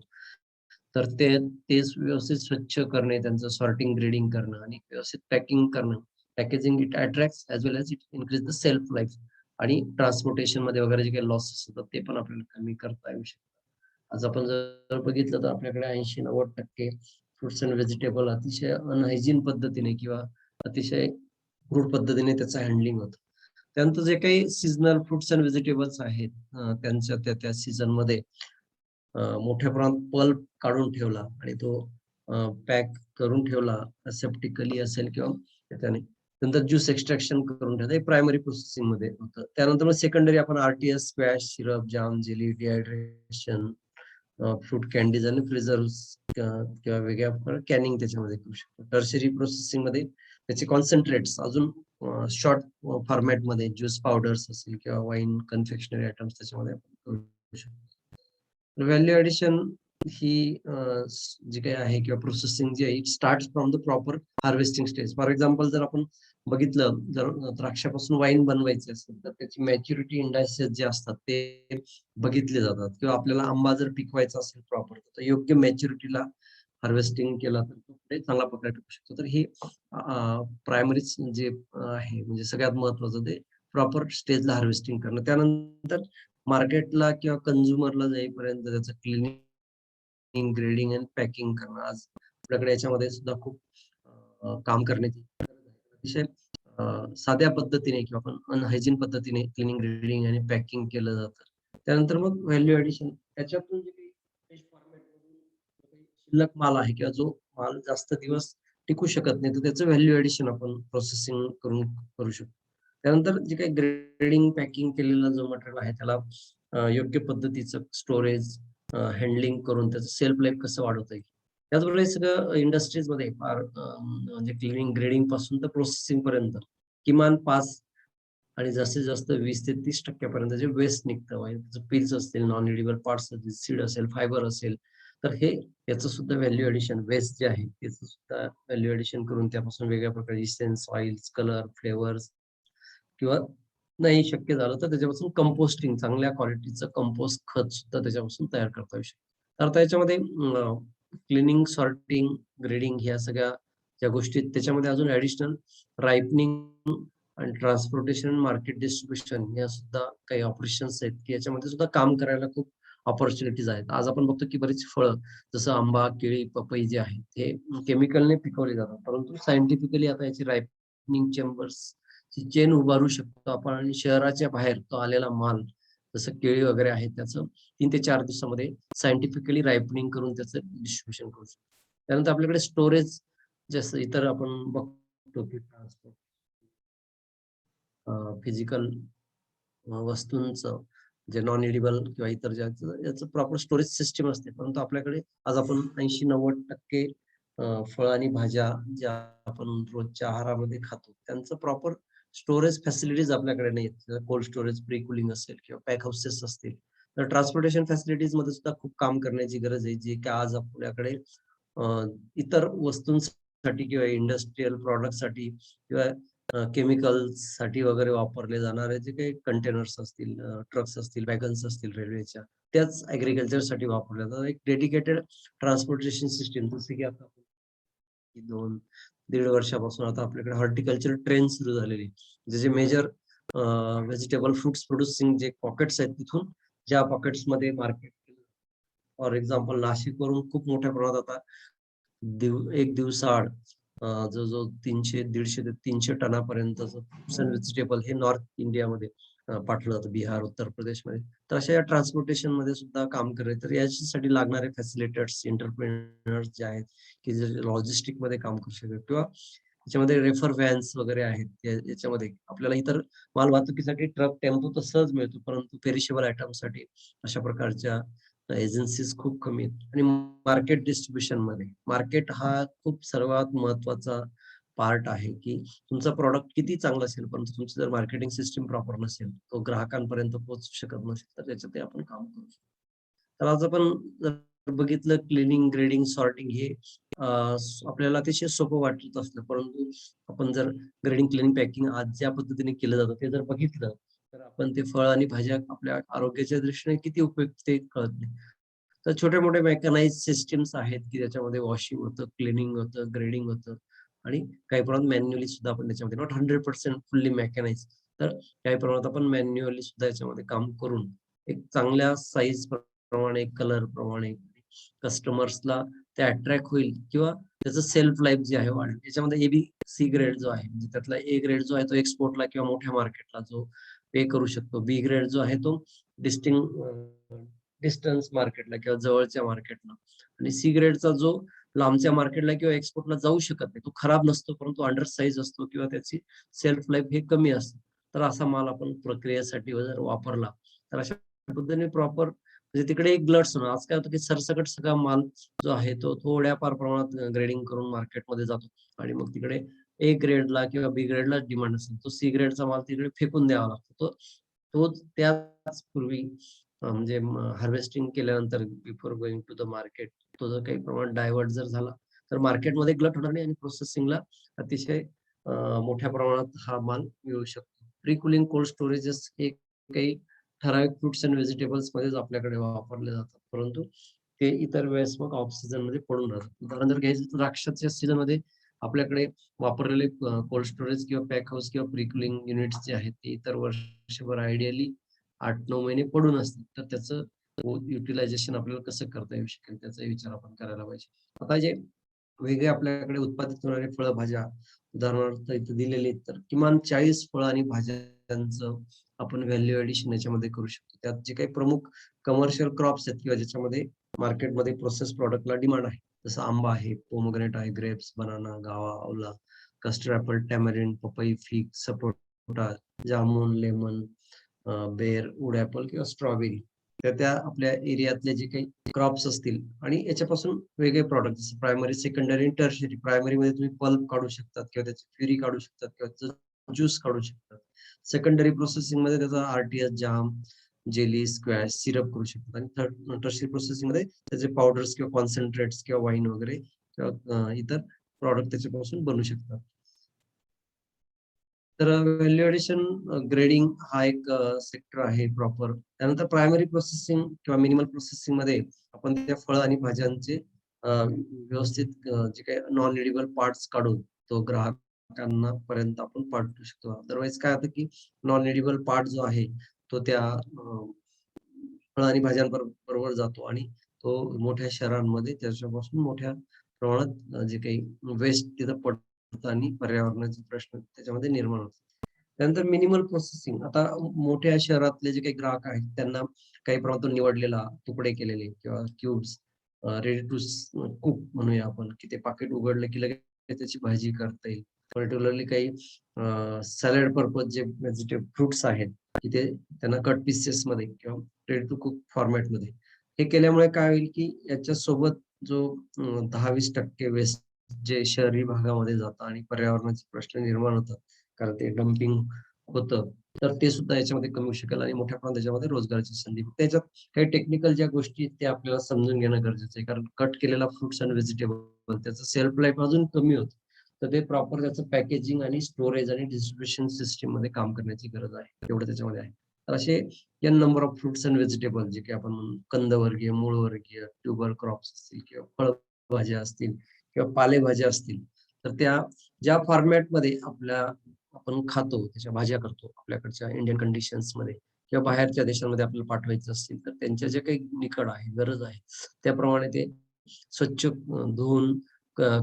तर तेच व्यवस्थित स्वच्छ करणे, त्यांचं सॉर्टिंग, ग्रेडिंग करणं आणि व्यवस्थित पॅकिंग करणं. Packaging it attracts as well as it increase the self life आणि ट्रान्सपोर्टेशनमध्ये वगैरे जे काही लॉसेस होतात ते पण आपल्याला कमी करता येऊ शकतात. आज आपण जर बघितलं तर आपल्याकडे 80-90% फ्रुट्स अँड व्हेजिटेबल अतिशय अनहायजीन पद्धतीने किंवा अतिशय क्रूड पद्धतीने त्याचं हँडलिंग होतं. त्यानंतर जे काही सीझनल फ्रुट्स अँड व्हेजिटेबल्स आहेत, त्यांच्या त्या सीझनमध्ये मोठ्या प्रमाणात पल्प काढून ठेवला आणि तो पॅक करून ठेवला, असेप्टिकली असेल किंवा त्याने. नंतर ज्यूस एक्स्ट्रॅक्शन करून ठेवलं, हे प्रायमरी प्रोसेसिंगमध्ये होतं. त्यानंतर मग सेकंडरी आपण आर-टी-एस, स्क्वॅश, सिरप, जाम, जेली, डिहायड्रेशन, फ्रूट कँडीज आणि प्रिझर्व्हज किंवा वेगळ्या कॅनिंग त्याच्यामध्ये करू शकतो. टर्शरी प्रोसेसिंगमध्ये त्याचे कॉन्सन्ट्रेट्स अजून शॉर्ट फॉर्मॅटमध्ये ज्यूस पावडर्स असेल किंवा वाईन कन्फेक्शनरी आयटम्स त्याच्यामध्ये आपण करू शकतो. व्हॅल्यू ॲडिशन ही जी काही आहे किंवा प्रोसेसिंग जी आहे, it starts from the proper harvesting stage. For example जर आपण बघितलं, जर द्राक्षापासून वाईन बनवायचे असेल, तर त्याची मॅच्युरिटी इंडायसेस जे असतात ते बघितले जातात किंवा आपल्याला आंबा जर पिकवायचा असेल प्रॉपर, तर योग्य मॅच्युरिटीला हार्वेस्टिंग केला तर तो पुढे चांगल्या प्रकारे पिकू शकतो. तर ही प्रायमरीच जे आहे म्हणजे सगळ्यात महत्त्वाचं ते प्रॉपर स्टेजला हार्वेस्टिंग करणं. त्यानंतर मार्केटला किंवा कंझ्युमरला जाईपर्यंत त्याचं क्लिनिंग, ग्रेडिंग आणि पॅकिंग करणं. आज आपल्याकडे याच्यामध्ये सुद्धा खूप काम करण्याची गरज आहे. अतिशय साध्या पद्धतीने किंवा आपण अनहायजीन पद्धतीने क्लिनिंग, ग्रेडिंग आणि पॅकिंग केलं जातं. त्यानंतर मग व्हॅल्यू ॲडिशन त्याच्यातून जे काही फ्रेश फॉर्मॅटमधून जो काही शिल्लक माल आहे किंवा जो माल जास्त दिवस टिकू शकत नाही, तर त्याचं व्हॅल्यू ॲडिशन आपण प्रोसेसिंग करून करू शकतो. त्यानंतर जे काही ग्रेडिंग, पॅकिंग केलेलं जो मटेरियल आहे त्याला योग्य पद्धतीचं स्टोरेज, हँडलिंग करून त्याचं सेल्फ लाईफ कसं वाढवता येईल. त्याचबरोबर हे सगळं इंडस्ट्रीजमध्ये फार म्हणजे क्लिनिंग, ग्रेडिंग पासून तर प्रोसेसिंग पर्यंत किमान 5 आणि जास्तीत जास्त 20 ते 30% पर्यंत जे वेस्ट निघतं, म्हणजे त्याचं पील्स असतील, नॉन एडिबल पार्ट्स असतील, सीड असेल, फायबर असेल, तर हे याचं सुद्धा व्हॅल्यू ॲडिशन वेस्ट जे आहे त्याचं सुद्धा व्हॅल्यू ॲडिशन करून त्यापासून वेगळ्या प्रकारचे इसेन्स, ऑइल्स, कलर, फ्लेवर्स किंवा नाही शक्य झालं तर त्याच्यापासून कंपोस्टिंग, चांगल्या क्वालिटीचं कंपोस्ट खत सुद्धा त्याच्यापासून तयार करता येऊ शकतं. तर आता याच्यामध्ये क्लिनिंग, सॉर्टिंग, ग्रेडिंग ह्या सगळ्या ज्या गोष्टी आहेत त्याच्यामध्ये अजून ॲडिशनल रायपनिंग आणि ट्रान्सपोर्टेशन, मार्केट डिस्ट्रिब्युशन या सुद्धा काही ऑपरेशन्स आहेत, की याच्यामध्ये सुद्धा काम करायला खूप अपॉर्च्युनिटीज आहेत. आज आपण बघतो की बरीच फळं जसं आंबा, केळी, पपई जे आहेत, हे केमिकलने पिकवले जातात. परंतु सायंटिफिकली आता याची रायपनिंग चेंबर्सची चेन उभारू शकतो आपण आणि शहराच्या बाहेर तो आलेला माल, जसं केळी वगैरे आहे, त्याचं 3 ते 4 दिवसामध्ये सायंटिफिकली रायपनिंग करून त्याचं डिस्ट्रिब्युशन करू शकतो. त्यानंतर आपल्याकडे स्टोरेज जसं इतर आपण बघतो की ट्रान्सपोर्ट फिजिकल वस्तूंचं जे नॉन एडिबल किंवा इतर ज्याचं याचं प्रॉपर स्टोरेज सिस्टम असते. परंतु आपल्याकडे आज आपण 80-90% फळं आणि भाज्या ज्या आपण रोजच्या आहारामध्ये खातो, त्यांचं प्रॉपर स्टोरेज फॅसिलिटीज आपल्याकडे नाहीयेत. कोल्ड स्टोरेज, प्री कूलिंग असेल किंवा पॅक हाऊसेस असतील. तर ट्रान्सपोर्टेशन फॅसिलिटीजमध्ये सुद्धा खूप काम करण्याची गरज आहे, जी की आज आपल्याकडे इतर वस्तूंसाठी किंवा इंडस्ट्रियल प्रॉडक्टसाठी किंवा केमिकल्ससाठी वगैरे वापरले जाणारे जे काही कंटेनर्स असतील, ट्रक्स असतील, वॅगन्स असतील रेल्वेच्या, त्याच ॲग्रीकल्चरसाठी वापरल्या जातात. एक डेडिकेटेड ट्रान्सपोर्टेशन सिस्टम जसं की आता 2-1.5 वर्षापासून आता आपल्याकडे हॉर्टिकल्चर ट्रेन सुरू झालेली आहे. जे मेजर व्हेजिटेबल फ्रुट्स प्रोड्युसिंग जे पॉकेट्स आहेत तिथून ज्या पॉकेट्समध्ये मार्केट फॉर एक्झाम्पल नाशिकवरून खूप मोठ्या प्रमाणात आता एक दिवसाआड जवळ-जवळ 300-150 ते 300 टनापर्यंतचं फ्रुट्स एंड व्हेजिटेबल हे नॉर्थ इंडियामध्ये पाठवलं जातं. बिहार, उत्तर प्रदेशमध्ये. तर अशा या ट्रान्सपोर्टेशनमध्ये सुद्धा काम करायचं. तर याच्यासाठी लागणारे फॅसिलिटेटर्स, एंटरप्रेन्योर्स जे आहेत, की जे लॉजिस्टिकमध्ये काम करू शकतात किंवा त्याच्यामध्ये रेफर व्हॅन्स वगैरे आहेत. याच्यामध्ये आपल्याला इतर मालवाहतुकीसाठी ट्रक, टेम्पो तर सहज मिळतो, परंतु पेरिशेबल आयटमसाठी अशा प्रकारच्या एजन्सीज खूप कमी आहेत. आणि मार्केट डिस्ट्रिब्युशनमध्ये मार्केट हा खूप सर्वात महत्त्वाचा पार्ट आहे, की तुमचा प्रॉडक्ट किती चांगला असेल, परंतु तुमची जर मार्केटिंग सिस्टम प्रॉपर नसेल, तो ग्राहकांपर्यंत पोहोचू शकत नसेल, तर त्याच्यातही आपण काम करू शकतो. तर आज आपण जर बघितलं क्लीनिंग, ग्रेडिंग, सॉर्टिंग हे आपल्याला अतिशय सोपं वाटत असलं, परंतु आपण जर ग्रेडिंग, क्लीनिंग, पॅकिंग आज ज्या पद्धतीने केलं जातं, ते जर बघितलं, तर आपण ते फळ आणि भाज्या आपल्या आरोग्याच्या दृष्टीने किती उपयुक्त ते कळत नाही. तर छोटे-मोठे मेकॅनाइज्ड सिस्टम्स आहेत, की त्याच्यामध्ये वॉशिंग होतं, क्लीनिंग होतं, ग्रेडिंग होतं आणि काही प्रमाणात मॅन्युअली सुद्धा आपण त्याच्यामध्ये नॉट 100% फुल्ली मेकॅनाइज्ड. तर काही प्रमाणात आपण मॅन्युअली सुद्धा याच्यामध्ये काम करून एक चांगल्या साईज प्रमाणे, कलर प्रमाणे कस्टमर्सला ते अट्रॅक्ट होईल किंवा त्याचं सेल्फ लाईफ जे आहे वाढेल. याच्यामध्ये सी ग्रेड जो आहे, म्हणजे त्यातला ए ग्रेड जो आहे तो एक्सपोर्टला किंवा मोठ्या मार्केटला जो पे करू शकतो. बी ग्रेड जो आहे तो डिस्टन्स मार्केटला किंवा जवळच्या मार्केटला आणि सी ग्रेडचा जो लांबच्या मार्केटला किंवा एक्सपोर्टला जाऊ शकत नाही. तो खराब नसतो, परंतु अंडर साइज असतो किंवा त्याची शेल्फ लाईफ हे कमी असते. तर असा माल आपण प्रक्रियेसाठी जर वापरला, तर अशा पद्धतीने प्रॉपर म्हणजे तिकडे एक ग्लट्स होणार. आज काय होतं, की सरसकट सगळा माल जो आहे तो थोड्याफार प्रमाणात ग्रेडिंग करून मार्केटमध्ये जातो आणि मग तिकडे ए ग्रेडला किंवा बी ग्रेडला डिमांड असेल. तो सी ग्रेडचा माल तिकडे फेकून द्यावा लागतो. तोच त्याच पूर्वी म्हणजे हार्वेस्टिंग केल्यानंतर before going to the market तो जर काही प्रमाणात डायव्हर्ट जर झाला, तर मार्केटमध्ये गलट होणार नाही आणि प्रोसेसिंगला अतिशय मोठ्या प्रमाणात हा माल मिळू शकतो. प्री कूलिंग कोल्ड स्टोरेजेस हे काही ठराविक फ्रुट्स एंड व्हेजिटेबल्समध्येच आपल्याकडे वापरले जातात. परंतु ते इतर वेळेस मग ऑफ सीझनमध्ये पडून राहतात. उदाहरण जर घ्यायचं तर द्राक्षाच्या सीझनमध्ये आपल्याकडे वापरलेले कोल्ड स्टोरेज किंवा पॅक हाऊस किंवा प्री कूलिंग युनिट्स जे आहेत, ते इतर वर्षभर आयडियली 8-9 महिने पडून असतात. तर त्याचं युटिलायझेशन आपल्याला कसं करता येऊ शकेल, त्याचा विचार आपण करायला पाहिजे. आता जे वेगळे आपल्याकडे उत्पादित होणारे फळभाज्या उदाहरणार्थ इथे दिलेले आहेत, तर किमान 40 फळं आणि भाज्यांचं आपण व्हॅल्यू एडिशन याच्यामध्ये करू शकतो. त्यात जे काही प्रमुख कमर्शियल क्रॉप्स आहेत किंवा ज्याच्यामध्ये मार्केटमध्ये प्रोसेस प्रॉडक्टला डिमांड आहे. जसं आंबा आहे, पोमोग्रेनेट आहे, ग्रेप्स, बनाना, गावा, आवळा, कस्टर्ड ॲपल, टॅमॅरिंड, पपई, फिग, सपोटा, जामुन, लेमन, बेर, वूड ॲपल किंवा स्ट्रॉबेरी. तर त्या आपल्या एरियातले जे काही क्रॉप्स असतील आणि याच्यापासून वेगळे प्रॉडक्ट जसं प्रायमरी, सेकंडरी आणि टर्शियरी. प्रायमरीमध्ये तुम्ही पल्प काढू शकतात किंवा त्याची प्युरी काढू शकतात किंवा त्याचं ज्यूस काढू शकतात. सेकंडरी प्रोसेसिंगमध्ये त्याचा आर-टी-एस, जाम, जेली, स्क्वॅश, सिरप करू शकतात आणि टर्शियरी प्रोसेसिंगमध्ये त्याचे पावडर्स किंवा कॉन्सन्ट्रेट्स किंवा वाईन वगैरे किंवा इतर प्रॉडक्ट त्याच्यापासून बनू शकतात. तर व्हॅल्यू एडिशन ग्रेडिंग हा एक सेक्टर आहे प्रॉपर. त्यानंतर प्रायमरी प्रोसेसिंग किंवा मिनिमल प्रोसेसिंगमध्ये आपण त्या फळं आणि भाज्यांचे व्यवस्थित जे काही नॉन एडिबल पार्ट्स काढून तो ग्राहकांना पर्यंत आपण पाठवू शकतो. अदरवाईज काय होतं, की नॉन एडिबल पार्ट जो आहे तो त्या फळं आणि बरोबर जातो आणि तो मोठ्या शहरांमध्ये त्याच्यापासून मोठ्या प्रमाणात जे काही वेस्ट तिथं पडतं आणि पर्यावरणाचे प्रश्न त्याच्यामध्ये निर्माण होतात. त्यानंतर मिनिमल प्रोसेसिंग आता मोठ्या शहरातले जे काही ग्राहक आहेत त्यांना काही प्रमाणात निवडलेला तुकडे केलेले किंवा क्यूब्स रेडी टू कुक म्हणूया आपण, की ते पाकीट उघडलं की लगेच त्याची भाजी करता येईल. पर्टिक्युलरली काही सॅलड पर्पज जे फ्रुट्स आहेत, की ते त्यांना कट पीसेसमध्ये किंवा रेडी टू कुक फॉर्मॅटमध्ये. हे केल्यामुळे काय होईल, की याच्यासोबत जो 10-20% वेस्ट जे शहरी भागामध्ये जातं आणि पर्यावरणाचे प्रश्न निर्माण होतात. कारण ते डंपिंग होतं, तर ते सुद्धा याच्यामध्ये कमी होऊ शकेल आणि मोठ्या प्रमाणात त्याच्यामध्ये रोजगाराची संधी. त्याच्यात काही टेक्निकल ज्या गोष्टी आहेत, त्या आपल्याला समजून घेणं गरजेचं आहे. कारण कट केलेला फ्रुट्स आणि व्हेजिटेबल त्याचं शेल्फ लाईफ अजून कमी होतं. तर ते प्रॉपर त्याचं पॅकेजिंग आणि स्टोरेज आणि डिस्ट्रिब्युशन सिस्टममध्ये काम करण्याची गरज आहे. तेवढं त्याच्यामध्ये आहे. तर असे an number of fruits and vegetable जे काही आपण म्हणू कंदवर्गीय, मूळवर्गीय, ट्युबर क्रॉप्स असतील किंवा फळभाज्या असतील किंवा पालेभाज्या असतील, तर त्या ज्या फॉर्मॅटमध्ये आपण खातो, त्याच्या भाज्या करतो आपल्याकडच्या इंडियन कंडिशन्समध्ये किंवा बाहेरच्या देशांमध्ये आपल्याला पाठवायचं असतील, तर त्यांच्या जे काही निकड आहे, गरज आहे, त्याप्रमाणे ते स्वच्छ धुवून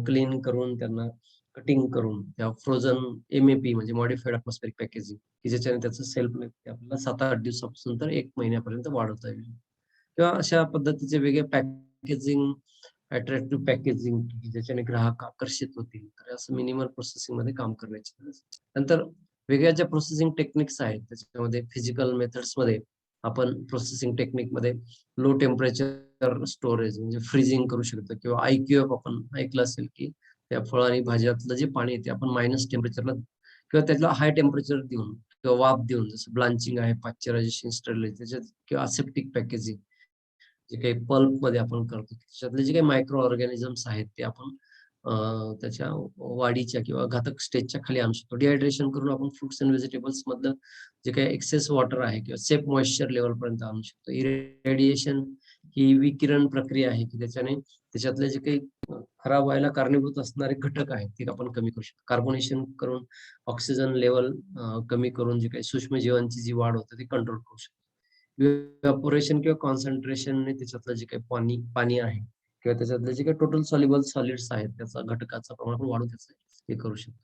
क्लीन करून त्यांना कटिंग करून त्या फ्रोझन एम-ए-पी म्हणजे मॉडिफाईड एटमॉस्फेरिक पॅकेजिंग की ज्याच्याने त्याचं सेल्फ लाईफ आपल्याला 7-8 दिवसापासून तर 1 महिन्यापर्यंत वाढवता येईल. किंवा अशा पद्धतीचे वेगळे पॅकेजिंग, अट्रॅक्टिव्ह पॅकेजिंग ज्याच्याने ग्राहक आकर्षित होतील. तर असं मिनिमल प्रोसेसिंगमध्ये काम करण्याची गरज आहे. नंतर वेगळ्या ज्या प्रोसेसिंग टेक्निक्स आहेत त्याच्यामध्ये फिजिकल मेथड्समध्ये आपण प्रोसेसिंग टेक्निकमध्ये लो टेम्परेचर स्टोरेज म्हणजे फ्रीजिंग करू शकतो किंवा आय-क्यूएफ आपण ऐकलं असेल, की त्या फळं आणि भाज्यातलं जे पाणी आहे ते आपण मायनस टेम्परेचरला किंवा त्याला हाय टेम्परेचर देऊन किंवा वाफ देऊन जसं ब्लांचिंग आहे, पाश्चरायझेशन, स्टरलायझेशन किंवा असेप्टिक पॅकेजिंग जे काही पल्पमध्ये आपण करतो, त्याच्यातले जे काही मायक्रो ऑर्गॅनिझम्स आहेत ते आपण त्याच्या वाढीच्या किंवा घातक स्टेजच्या खाली आणू शकतो. डिहायड्रेशन करून आपण फ्रुट्स एंड व्हेजिटेबल्स मधलं जे काही एक्सेस वॉटर आहे किंवा सेफ मॉइश्चर लेव्हलपर्यंत आणू शकतो. इरेडिएशन ही विकिरण प्रक्रिया आहे, की त्याच्याने त्याच्यातले जे काही खराब व्हायला कारणीभूत असणारे घटक आहेत, ते आपण कमी करू शकतो. कार्बोनेशन करून ऑक्सिजन लेव्हल कमी करून जे काही सूक्ष्मजीवांची जी वाढ होते, ती कंट्रोल करू शकतो. इव्हॅपोरेशन किंवा कॉन्सन्ट्रेशनने त्याच्यातलं जे काही पाणी पाणी आहे किंवा त्याच्यातले जे काही टोटल सॉल्युबल सॉलिड्स आहेत, त्याचा घटकाचं प्रमाण आपण वाढवून त्याचं हे करू शकतो.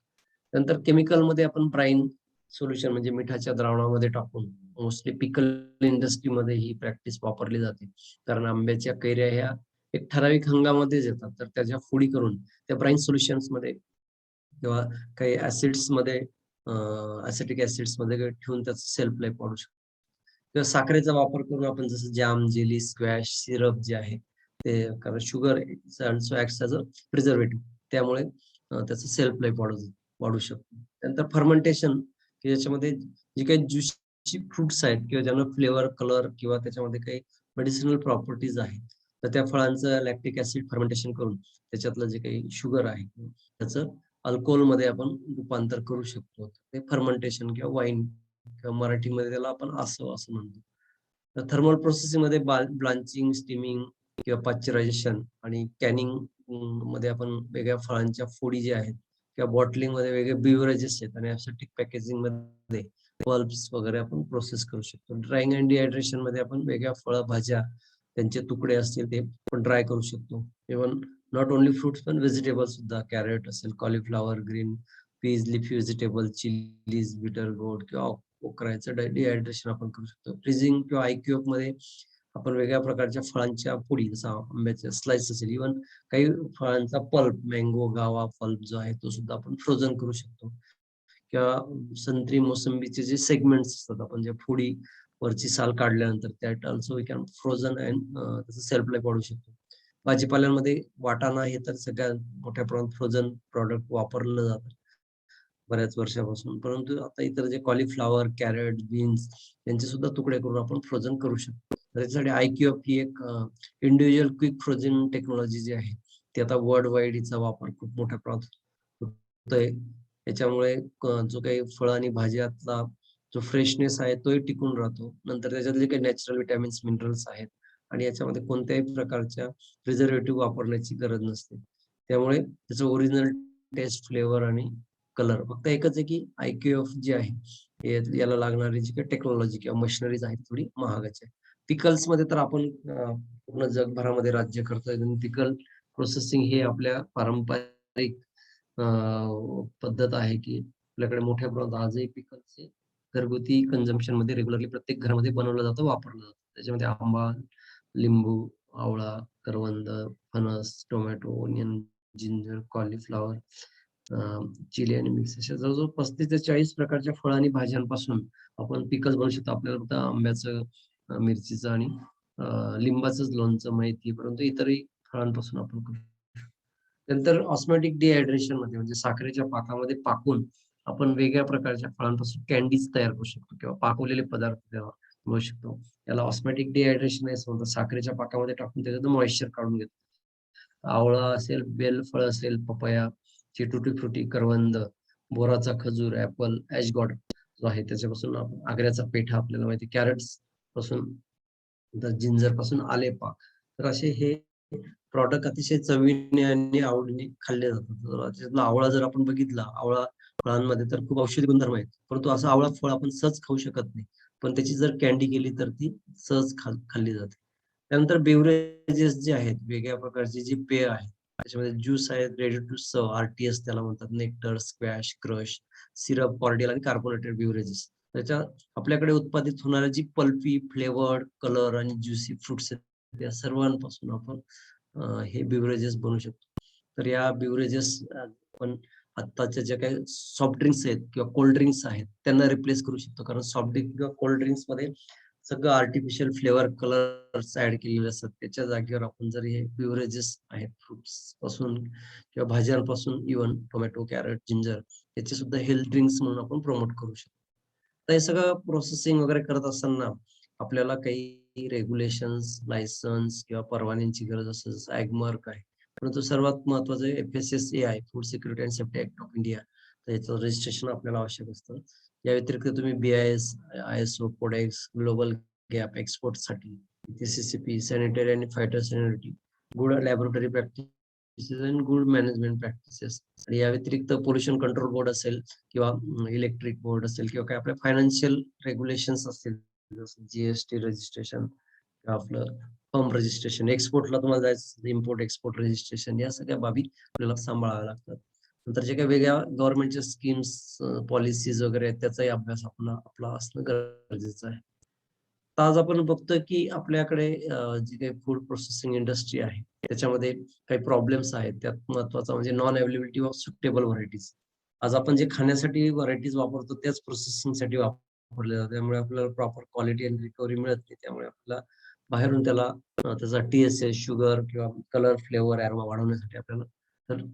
नंतर केमिकलमध्ये आपण ब्राईन सोल्युशन म्हणजे मिठाच्या द्रावणामध्ये टाकून मोस्टली पिकल इंडस्ट्रीमध्ये ही प्रॅक्टिस वापरली जाते. कारण आंब्याच्या कैऱ्या ह्या एक ठराविक हंगामामध्येच येतात. तर त्याच्या फोडी करून त्या ब्राईन सोल्युशन्समध्ये किंवा काही ॲसिड्समध्ये ॲसिटिक ॲसिड्समध्ये ठेवून त्याचं सेल्फ लाईफ वाढवू शकतो. किंवा साखरेचा वापर करून आपण जसं जॅम, जेली, स्क्वॅश, सिरप जे आहे ते कारण sugar also acts as a preservative त्यामुळे त्याचं सेल्फ लाईफ वाढू शकतो. त्यानंतर फर्मेंटेशन की ज्याच्यामध्ये जे काही ज्युसी फ्रुट्स आहेत किंवा ज्यांना फ्लेवर, कलर किंवा त्याच्यामध्ये काही मेडिसिनल प्रॉपर्टीज आहेत. तर त्या फळांचं लॅक्टिक ॲसिड फर्मेंटेशन करून त्याच्यातलं जे काही शुगर आहे त्याचं अल्कोहोलमध्ये आपण रूपांतर करू शकतो. ते फर्मेंटेशन किंवा वाईन किंवा मराठीमध्ये त्याला आपण आसव असं म्हणतो. तर थर्मल प्रोसेसिंगमध्ये ब्लांचिंग, स्टीमिंग किंवा पाश्चरायझेशन आणि कॅनिंग मध्ये आपण वेगळ्या फळांच्या फोडी ज्या आहेत किंवा बॉटलिंगमध्ये वेगळे बिव्हरेजेस आहेत आणि ॲसेप्टिक पॅकेजिंगमध्ये पल्प्स वगैरे आपण प्रोसेस करू शकतो. ड्रायिंग अँड डिहायड्रेशनमध्ये आपण वेगळ्या फळभाज्या, त्यांचे तुकडे असतील ते आपण ड्राय करू शकतो. इव्हन नॉट ओन्ली फ्रुट्स पण व्हेजिटेबल्स सुद्धा कॅरट असेल, cauliflower, green peas, leafy vegetable, chillies, बिटर गोड किंवा ओकरायचं डिहायड्रेशन आपण करू शकतो. फ्रीझिंग किंवा आय-क्यूएफमध्ये आपण वेगळ्या प्रकारच्या फळांच्या फोडी जसं आंब्याच्या स्लाइस असेल, इव्हन काही फळांचा पल्प, मँगो, गावा पल्प जो आहे तो सुद्धा आपण फ्रोझन करू शकतो. किंवा संत्री, मोसंबीचे जे सेगमेंट्स असतात, आपण ज्या फोडी वरची साल काढल्यानंतर that also we can frozen and त्याचं सेल्फ लाईफ वाढवू शकतो. भाजीपाल्यांमध्ये वाटाणा हे तर सगळ्यात मोठ्या प्रमाणात फ्रोझन प्रॉडक्ट वापरलं जातं बऱ्याच वर्षापासून. परंतु आता इतर जे कॉलीफ्लॉवर, कॅरट, बीन्स यांचे सुद्धा तुकडे करून आपण फ्रोझन करू शकतो. तर त्याच्यासाठी आय-क्यूएफ ही एक इंडिव्हिज्युअल क्विक फ्रोझन टेक्नॉलॉजी जी आहे, ती आता वर्ल्ड वाईड हिचा वापर खूप मोठ्या प्रमाणात होतोय. याच्यामुळे जो काही फळं आणि भाज्यातला जो फ्रेशनेस आहे तोही टिकून राहतो. नंतर त्याच्यातले काही नॅचरल व्हिटॅमिन्स, मिनरल्स आहेत आणि याच्यामध्ये कोणत्याही प्रकारच्या प्रिझर्व्हेटिव्ह वापरण्याची गरज नसते. त्यामुळे त्याचं ओरिजिनल टेस्ट, फ्लेवर आणि कलर फक्त एकच आहे, की आय-क्यूएफ जी आहे, याला लागणारी जी काही टेक्नॉलॉजी किंवा मशिनरीज आहेत, थोडी महागाची आहे. पिकल्समध्ये तर आपण पूर्ण जगभरामध्ये राज्य करतोय आणि पिकल प्रोसेसिंग हे आपल्या पारंपरिक अ, पद्धत आहे, की आपल्याकडे मोठ्या प्रमाणात आजही पिकल्सचे घरगुती कन्झम्पशनमध्ये रेग्युलरली प्रत्येक घरामध्ये बनवलं जातं, वापरलं जातं. त्याच्यामध्ये आंबा, लिंबू, आवळा, करवंद, फणस, tomato, onion, ginger, cauliflower, chili आणि मिक्स अशा जवळ-जवळ 35 ते 40 प्रकारच्या फळं आणि भाज्यांपासून आपण पिकल्स बनवू शकतो. आपल्याला फक्त आंब्याचं, मिरचीचं आणि लिंबाचंच लोणचं माहिती आहे, परंतु इतरही फळांपासून आपण करू शकतो. नंतर ऑस्मोटिक डिहायड्रेशनमध्ये म्हणजे साखरेच्या पाकामध्ये पाकून आपण वेगळ्या प्रकारच्या फळांपासून कॅन्डीज तयार करू शकतो किंवा पाकवलेले पदार्थ तेव्हा बनवू शकतो. याला ऑस्मॅटिक डिहायड्रेशन असं म्हणतात. साखरेच्या पाकामध्ये टाकून त्याच्यातून मॉइश्चर काढून घेतो. आवळा असेल, बेलफळ असेल, पपया, टुटी फ्रुटी, करवंद, बोराचा खजूर, ॲपल, ॲशगॉट जो आहे त्याच्यापासून आपण आग्र्याचा पेठा आपल्याला माहिती कॅरट्स पासून जिंजर पासून आले पाक. तर असे हे प्रॉडक्ट अतिशय चवीने आणि आवडीने खाल्ले जातात. तर त्याच्यातला आवळा जर आपण बघितला, आवळा फळांमध्ये तर खूप औषधी गुणधर्म आहेत. परंतु असं आवळा फळ आपण सहज खाऊ शकत नाही. पण त्याची जर कँडी केली तर ती सहज खाल्ली जाते. त्यानंतर बेव्हरेजेस जे आहेत, वेगळ्या प्रकारची जी पेय आहेत, त्याच्यामध्ये ज्यूस आहेत, रेडी टू सर्व्ह आर-टी-एस त्याला म्हणतात. Nectar, squash, crush, syrup, cordial आणि कार्बोनेटेड बेव्हरेजेस. त्याच्या आपल्याकडे उत्पादित होणाऱ्या जी पल्पी, फ्लेवर्ड, कलर आणि ज्युसी फ्रुट्स आहेत, त्या सर्वांपासून आपण हे बेव्हरेजेस बनवू शकतो. तर या बेव्हरेजेस आपण आत्ताच्या ज्या काही सॉफ्ट ड्रिंक्स आहेत किंवा कोल्ड ड्रिंक्स आहेत, त्यांना रिप्लेस करू शकतो. कारण सॉफ्ट ड्रिंक किंवा कोल्ड ड्रिंक्समध्ये सगळं आर्टिफिशियल फ्लेवर, कलर्स ॲड केलेले असतात. त्याच्या जागेवर आपण जर हे बेव्हरेजेस आहेत फ्रुट्स पासून किंवा भाज्यांपासून इव्हन टोमॅटो, कॅरट, जिंजर याचे सुद्धा हेल्थ ड्रिंक्स म्हणून आपण प्रमोट करू शकतो. तर हे सगळं प्रोसेसिंग वगैरे करत असताना आपल्याला काही रेग्युलेशन्स, लायसन्स किंवा परवान्यांची गरज असते जसं ॲग्मार्क आहे. परंतु सर्वात महत्त्वाचं FSSAI food security and safety act of India. तर याचं रजिस्ट्रेशन आपल्याला आवश्यक असतं. या व्यतिरिक्त तुम्ही BIS, ISO, codex, global gap एक्सपोर्टसाठी, CCP, सॅनिटरी आणि phytosanitary, good laboratory practices and good management practices आणि या व्यतिरिक्त पोल्युशन कंट्रोल बोर्ड असेल किंवा इलेक्ट्रिक बोर्ड असेल किंवा काही आपल्या फायनान्शियल रेग्युलेशन्स असतील, जसं GST रजिस्ट्रेशन किंवा आपलं फर्म रजिस्ट्रेशन, एक्सपोर्टला तुम्हाला जायचं इम्पोर्ट एक्सपोर्ट रजिस्ट्रेशन या सगळ्या बाबी आपल्याला सांभाळाव्या लागतात. नंतर जे काही वेगळ्या गव्हर्नमेंटच्या स्कीम्स, पॉलिसीज वगैरे आहेत त्याचाही अभ्यास आपला असणं गरजेचं आहे. तर आज आपण बघतोय की आपल्याकडे जी काही फूड प्रोसेसिंग इंडस्ट्री आहे, त्याच्यामध्ये काही प्रॉब्लेम्स आहेत. त्यात महत्त्वाचा म्हणजे non availability of suitable varieties. आज आपण जे खाण्यासाठी व्हरायटीज वापरतो त्याच प्रोसेसिंगसाठी वापरल्या जातात. त्यामुळे आपल्याला प्रॉपर क्वालिटी आणि रिकव्हरी मिळत नाही. त्यामुळे आपल्याला बाहेरून त्याचा TSS, शुगर किंवा कलर, फ्लेवर, अरोमा वाढवण्यासाठी आपल्याला तर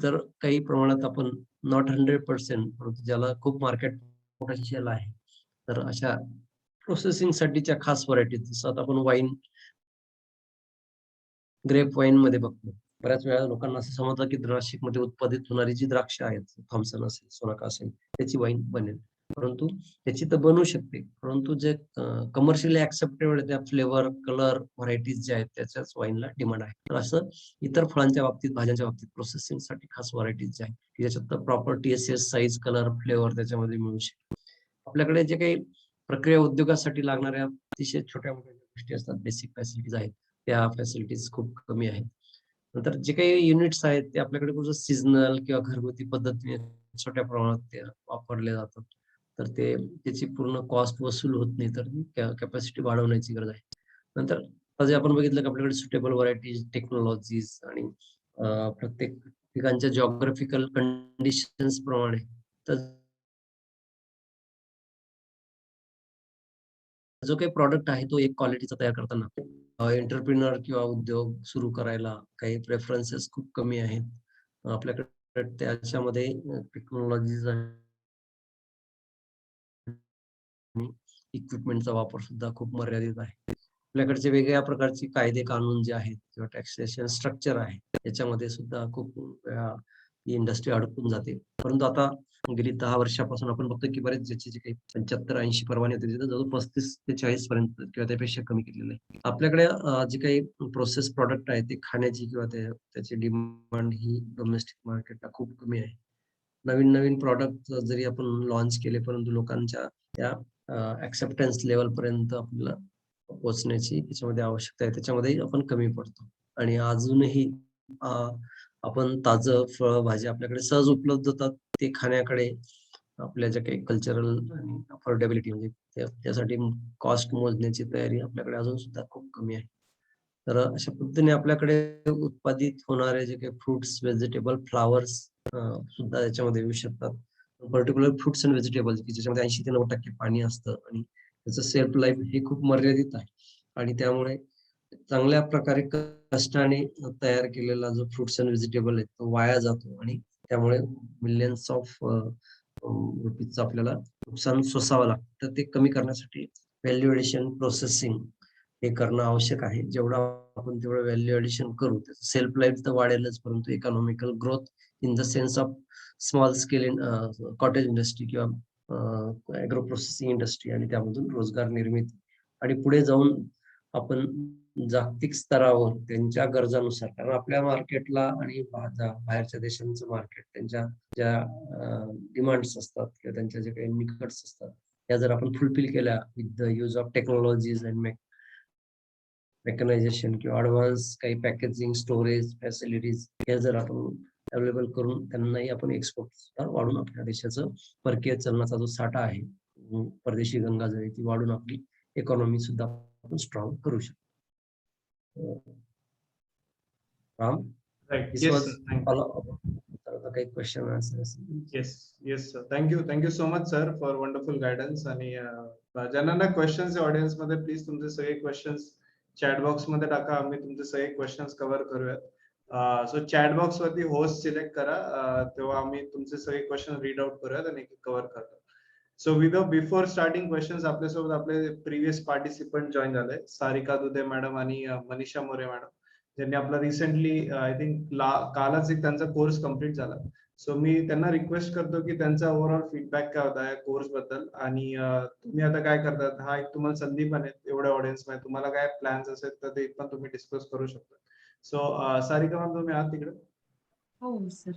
जर काही प्रमाणात आपण नॉट 100% परंतु ज्याला खूप मार्केट पोटेन्शियल आहे, तर अशा प्रोसेसिंगसाठीच्या खास व्हरायटीज जसं आता आपण वाईन, ग्रेप वाईनमध्ये बघतो. बऱ्याच वेळा लोकांना असं समजतं, की नाशिकमध्ये उत्पादित होणारी जी द्राक्षं आहेत, थॉम्सन असेल, सोनाका असेल, त्याची वाईन बनेल. परंतु त्याची तर बनू शकते. परंतु जे कमर्शियली एक्सेप्टेबल त्या फ्लेवर, कलर, व्हरायटीज ज्या आहेत त्याच्याच वाईनला डिमांड आहे. तर असं इतर फळांच्या बाबतीत, भाज्यांच्या बाबतीत प्रोसेसिंगसाठी खास व्हरायटीज ज्या आहेत, की ज्याच्यात proper TSS, size, colour, flavour त्याच्यामध्ये मिळू शकतो. आपल्याकडे जे काही प्रक्रिया उद्योगासाठी लागणाऱ्या अतिशय छोट्या-मोठ्या गोष्टी असतात, बेसिक फॅसिलिटीज आहेत, त्या फॅसिलिटीज खूप कमी आहेत. नंतर जे काही युनिट्स आहेत ते आपल्याकडे कुठं सीझनल किंवा घरगुती पद्धतीने छोट्या प्रमाणात ते वापरले जातात. तर त्याची पूर्ण कॉस्ट वसूल होत नाही, तर कॅपॅसिटी वाढवण्याची गरज आहे. नंतर जे आपण बघितलं की आपल्याकडे सुटेबल व्हरायटीज, टेक्नॉलॉजीज आणि प्रत्येक ठिकाणच्या जिओग्राफिकल कंडिशन्स प्रमाणे तर जो काही प्रॉडक्ट आहे तो एक क्वालिटीचा तयार करताना एंटरप्रिनर किंवा उद्योग सुरू करायला काही प्रेफरन्सेस खूप कमी आहेत. आपल्याकडे त्याच्यामध्ये टेक्नॉलॉजीज आणि इक्विपमेंटचा वापर सुद्धा खूप मर्यादित आहे. आपल्याकडचे वेगळ्या प्रकारचे कायदे कानून जे आहेत किंवा टॅक्सेशन स्ट्रक्चर आहे, त्याच्यामध्ये सुद्धा खूप वेळा ही इंडस्ट्री अडकून जाते. परंतु आता गेली 10 वर्षापासून आपण बघतो की बरेच ज्याचे जे काही 75-80 परवाने होते, तिथं जवळ 35 ते 40 पर्यंत किंवा त्यापेक्षा कमी केलेलं आहे. आपल्याकडे जे काही प्रोसेस प्रॉडक्ट आहे ते खाण्याची किंवा त्याची डिमांड ही डोमेस्टिक मार्केटला खूप कमी आहे. नवीन-नवीन प्रॉडक्ट जरी आपण लॉन्च केले, परंतु लोकांच्या त्या एक्सेप्टन्स लेव्हलपर्यंत आपल्याला पोहोचण्याची त्याच्यामध्ये आवश्यकता आहे. त्याच्यामध्येही आपण कमी पडतो आणि अजूनही अ, आपण ताजं फळं, भाज्या आपल्याकडे सहज उपलब्ध होतात. ते खाण्याकडे आपल्या ज्या काही कल्चरल आणि अफोर्डेबिलिटी म्हणजे त्यासाठी कॉस्ट मोजण्याची तयारी आपल्याकडे अजून सुद्धा खूप कमी आहे. तर अशा पद्धतीने आपल्याकडे उत्पादित होणारे जे काही फ्रुट्स, व्हेजिटेबल, फ्लॉवर्स सुद्धा याच्यामध्ये येऊ शकतात. पर्टिक्युलर फ्रुट्स एंड व्हेजिटेबल्स की ज्याच्यामध्ये 80% ते 90% पाणी असतं आणि त्याचं शेल्फ लाईफ हे खूप मर्यादित आहे आणि त्यामुळे चांगल्या प्रकारे कष्टाने तयार केलेला जो फ्रुट्स एंड व्हेजिटेबल आहे तो वाया जातो आणि त्यामुळे मिलियन्स ऑफ रुपीजचं आपल्याला नुकसान सोसावं लागतं. तर ते कमी करण्यासाठी व्हॅल्यू एडिशन प्रोसेसिंग हे करणं आवश्यक आहे. जेवढं आपण तेवढं व्हॅल्यू एडिशन करू, त्याचं सेल्फ लाईफ तर वाढेलच, परंतु economical growth in the sense of small scale cottage industry किंवा ॲग्रो प्रोसेसिंग इंडस्ट्री आणि त्यामधून रोजगार निर्मिती आणि पुढे जाऊन आपण जागतिक स्तरावर त्यांच्या गरजानुसार, कारण आपल्या मार्केटला आणि बाहेरच्या देशांचं मार्केट त्यांच्या ज्या डिमांड्स असतात किंवा त्यांच्या जे काही निकट्स असतात, त्या जर आपण फुलफिल केल्या with the use of technologies and mechanisation किंवा ॲडव्हान्स काही पॅकेजिंग, स्टोरेज फॅसिलिटीज हे जर आपण अवेलेबल करून त्यांनाही आपण एक्सपोर्ट वाढून आपल्या देशाचं परकीय चलनाचा जो साठा आहे, परदेशी गंगाजळी ती वाढून आपली इकॉनॉमी सुद्धा आपण स्ट्रॉंग करू शकतो. Ram, Right. this Yes, was sir. Thank you. follow तर आता काही question answers. Yes, sir. Thank you so much, sir, for wonderful guidance. आणि ज्यांना क्वेश्चन्स ऑडियन्स मध्ये प्लीज तुमचे सगळे क्वेश्चन्स चॅट बॉक्स मध्ये टाका. आम्ही तुमचे सगळे क्वेश्चन्स कव्हर करूयात. सो चॅट बॉक्स वरती होस्ट सिलेक्ट करा, तेव्हा आम्ही तुमचे सगळे क्वेश्चन रीड आउट करूयात आणि कव्हर करतो. सो बिफोर स्टार्टिंग क्वेश्चन्स आपल्यासोबत आपले प्रिव्हियस पार्टिसिपंट जॉईन झाले, सारिका दुधे मॅडम आणि मनीषा मोरे मॅडम, ज्यांनी आपला रिसेंटली आय थिंक कालच एक त्यांचा कोर्स कम्प्लीट झाला. सो मी त्यांना रिक्वेस्ट करतो की त्यांचा ओव्हरऑल फीडबॅक काय होता या कोर्स बद्दल, आणि तुम्ही आता काय करतात, हा एक तुम्हाला संधी पण आहे एवढ्या ऑडियन्स मध्ये, तुम्हाला काय प्लॅन्स असेल तर ते पण तुम्ही डिस्कस करू शकता. सो सारिका मॅम, तुम्ही आहात तिकडे? हो सर.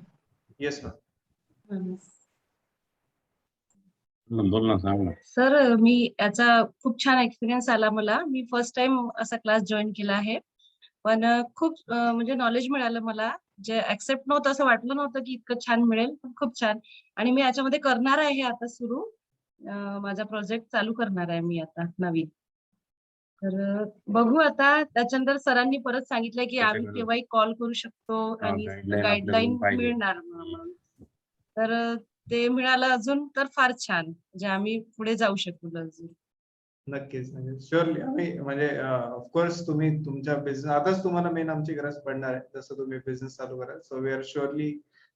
Yes ma'am. बोल ना, सांग ना. सर, मी याचा खूप छान एक्सपिरियन्स आला मला. मी फर्स्ट टाइम असा क्लास जॉईन केला आहे, पण खूप म्हणजे नॉलेज मिळालं मला, जे ऍक्सेप्ट नव्हतं, असं वाटलं नव्हतं की इतकं छान मिळेल, पण खूप छान. आणि मी याच्यामध्ये करणार आहे आता सुरू, माझा प्रोजेक्ट चालू करणार आहे मी आता नवीन. तर बघू आता. त्याच्यानंतर सरांनी परत सांगितलंय की आम्ही केव्हाही कॉल करू शकतो आणि गाईडलाईन मिळणार म्हणून. तर ते मिळालं अजून तर फार छान, म्हणजे आम्ही पुढे जाऊ शकू अजून. नक्कीच शुअरली. आम्ही म्हणजे ऑफकोर्स तुम्ही तुमच्या बिझनेस आताच तुम्हाला मेन आमची गरज पडणार आहे, जसं तुम्ही बिझनेस चालू कराल. So we are surely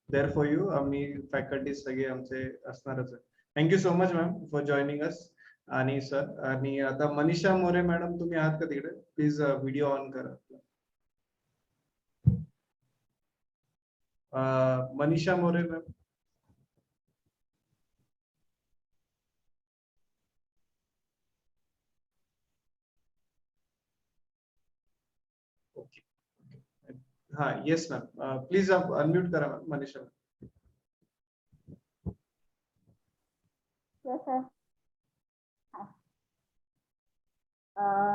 there for you. आम्ही फॅकल्टी सगळे आमचे असणारच आहे. Thank you so much ma'am for joining us. आणि सर, आणि आता मनीषा मोरे मॅडम, तुम्ही आहात का तिकडे? प्लीज व्हिडिओ ऑन करा. मनीषा मोरे मॅम. ओके. हा, येस मॅम. प्लीज आप अनम्यूट करा ma'am, Manisha ma'am. Yes sir.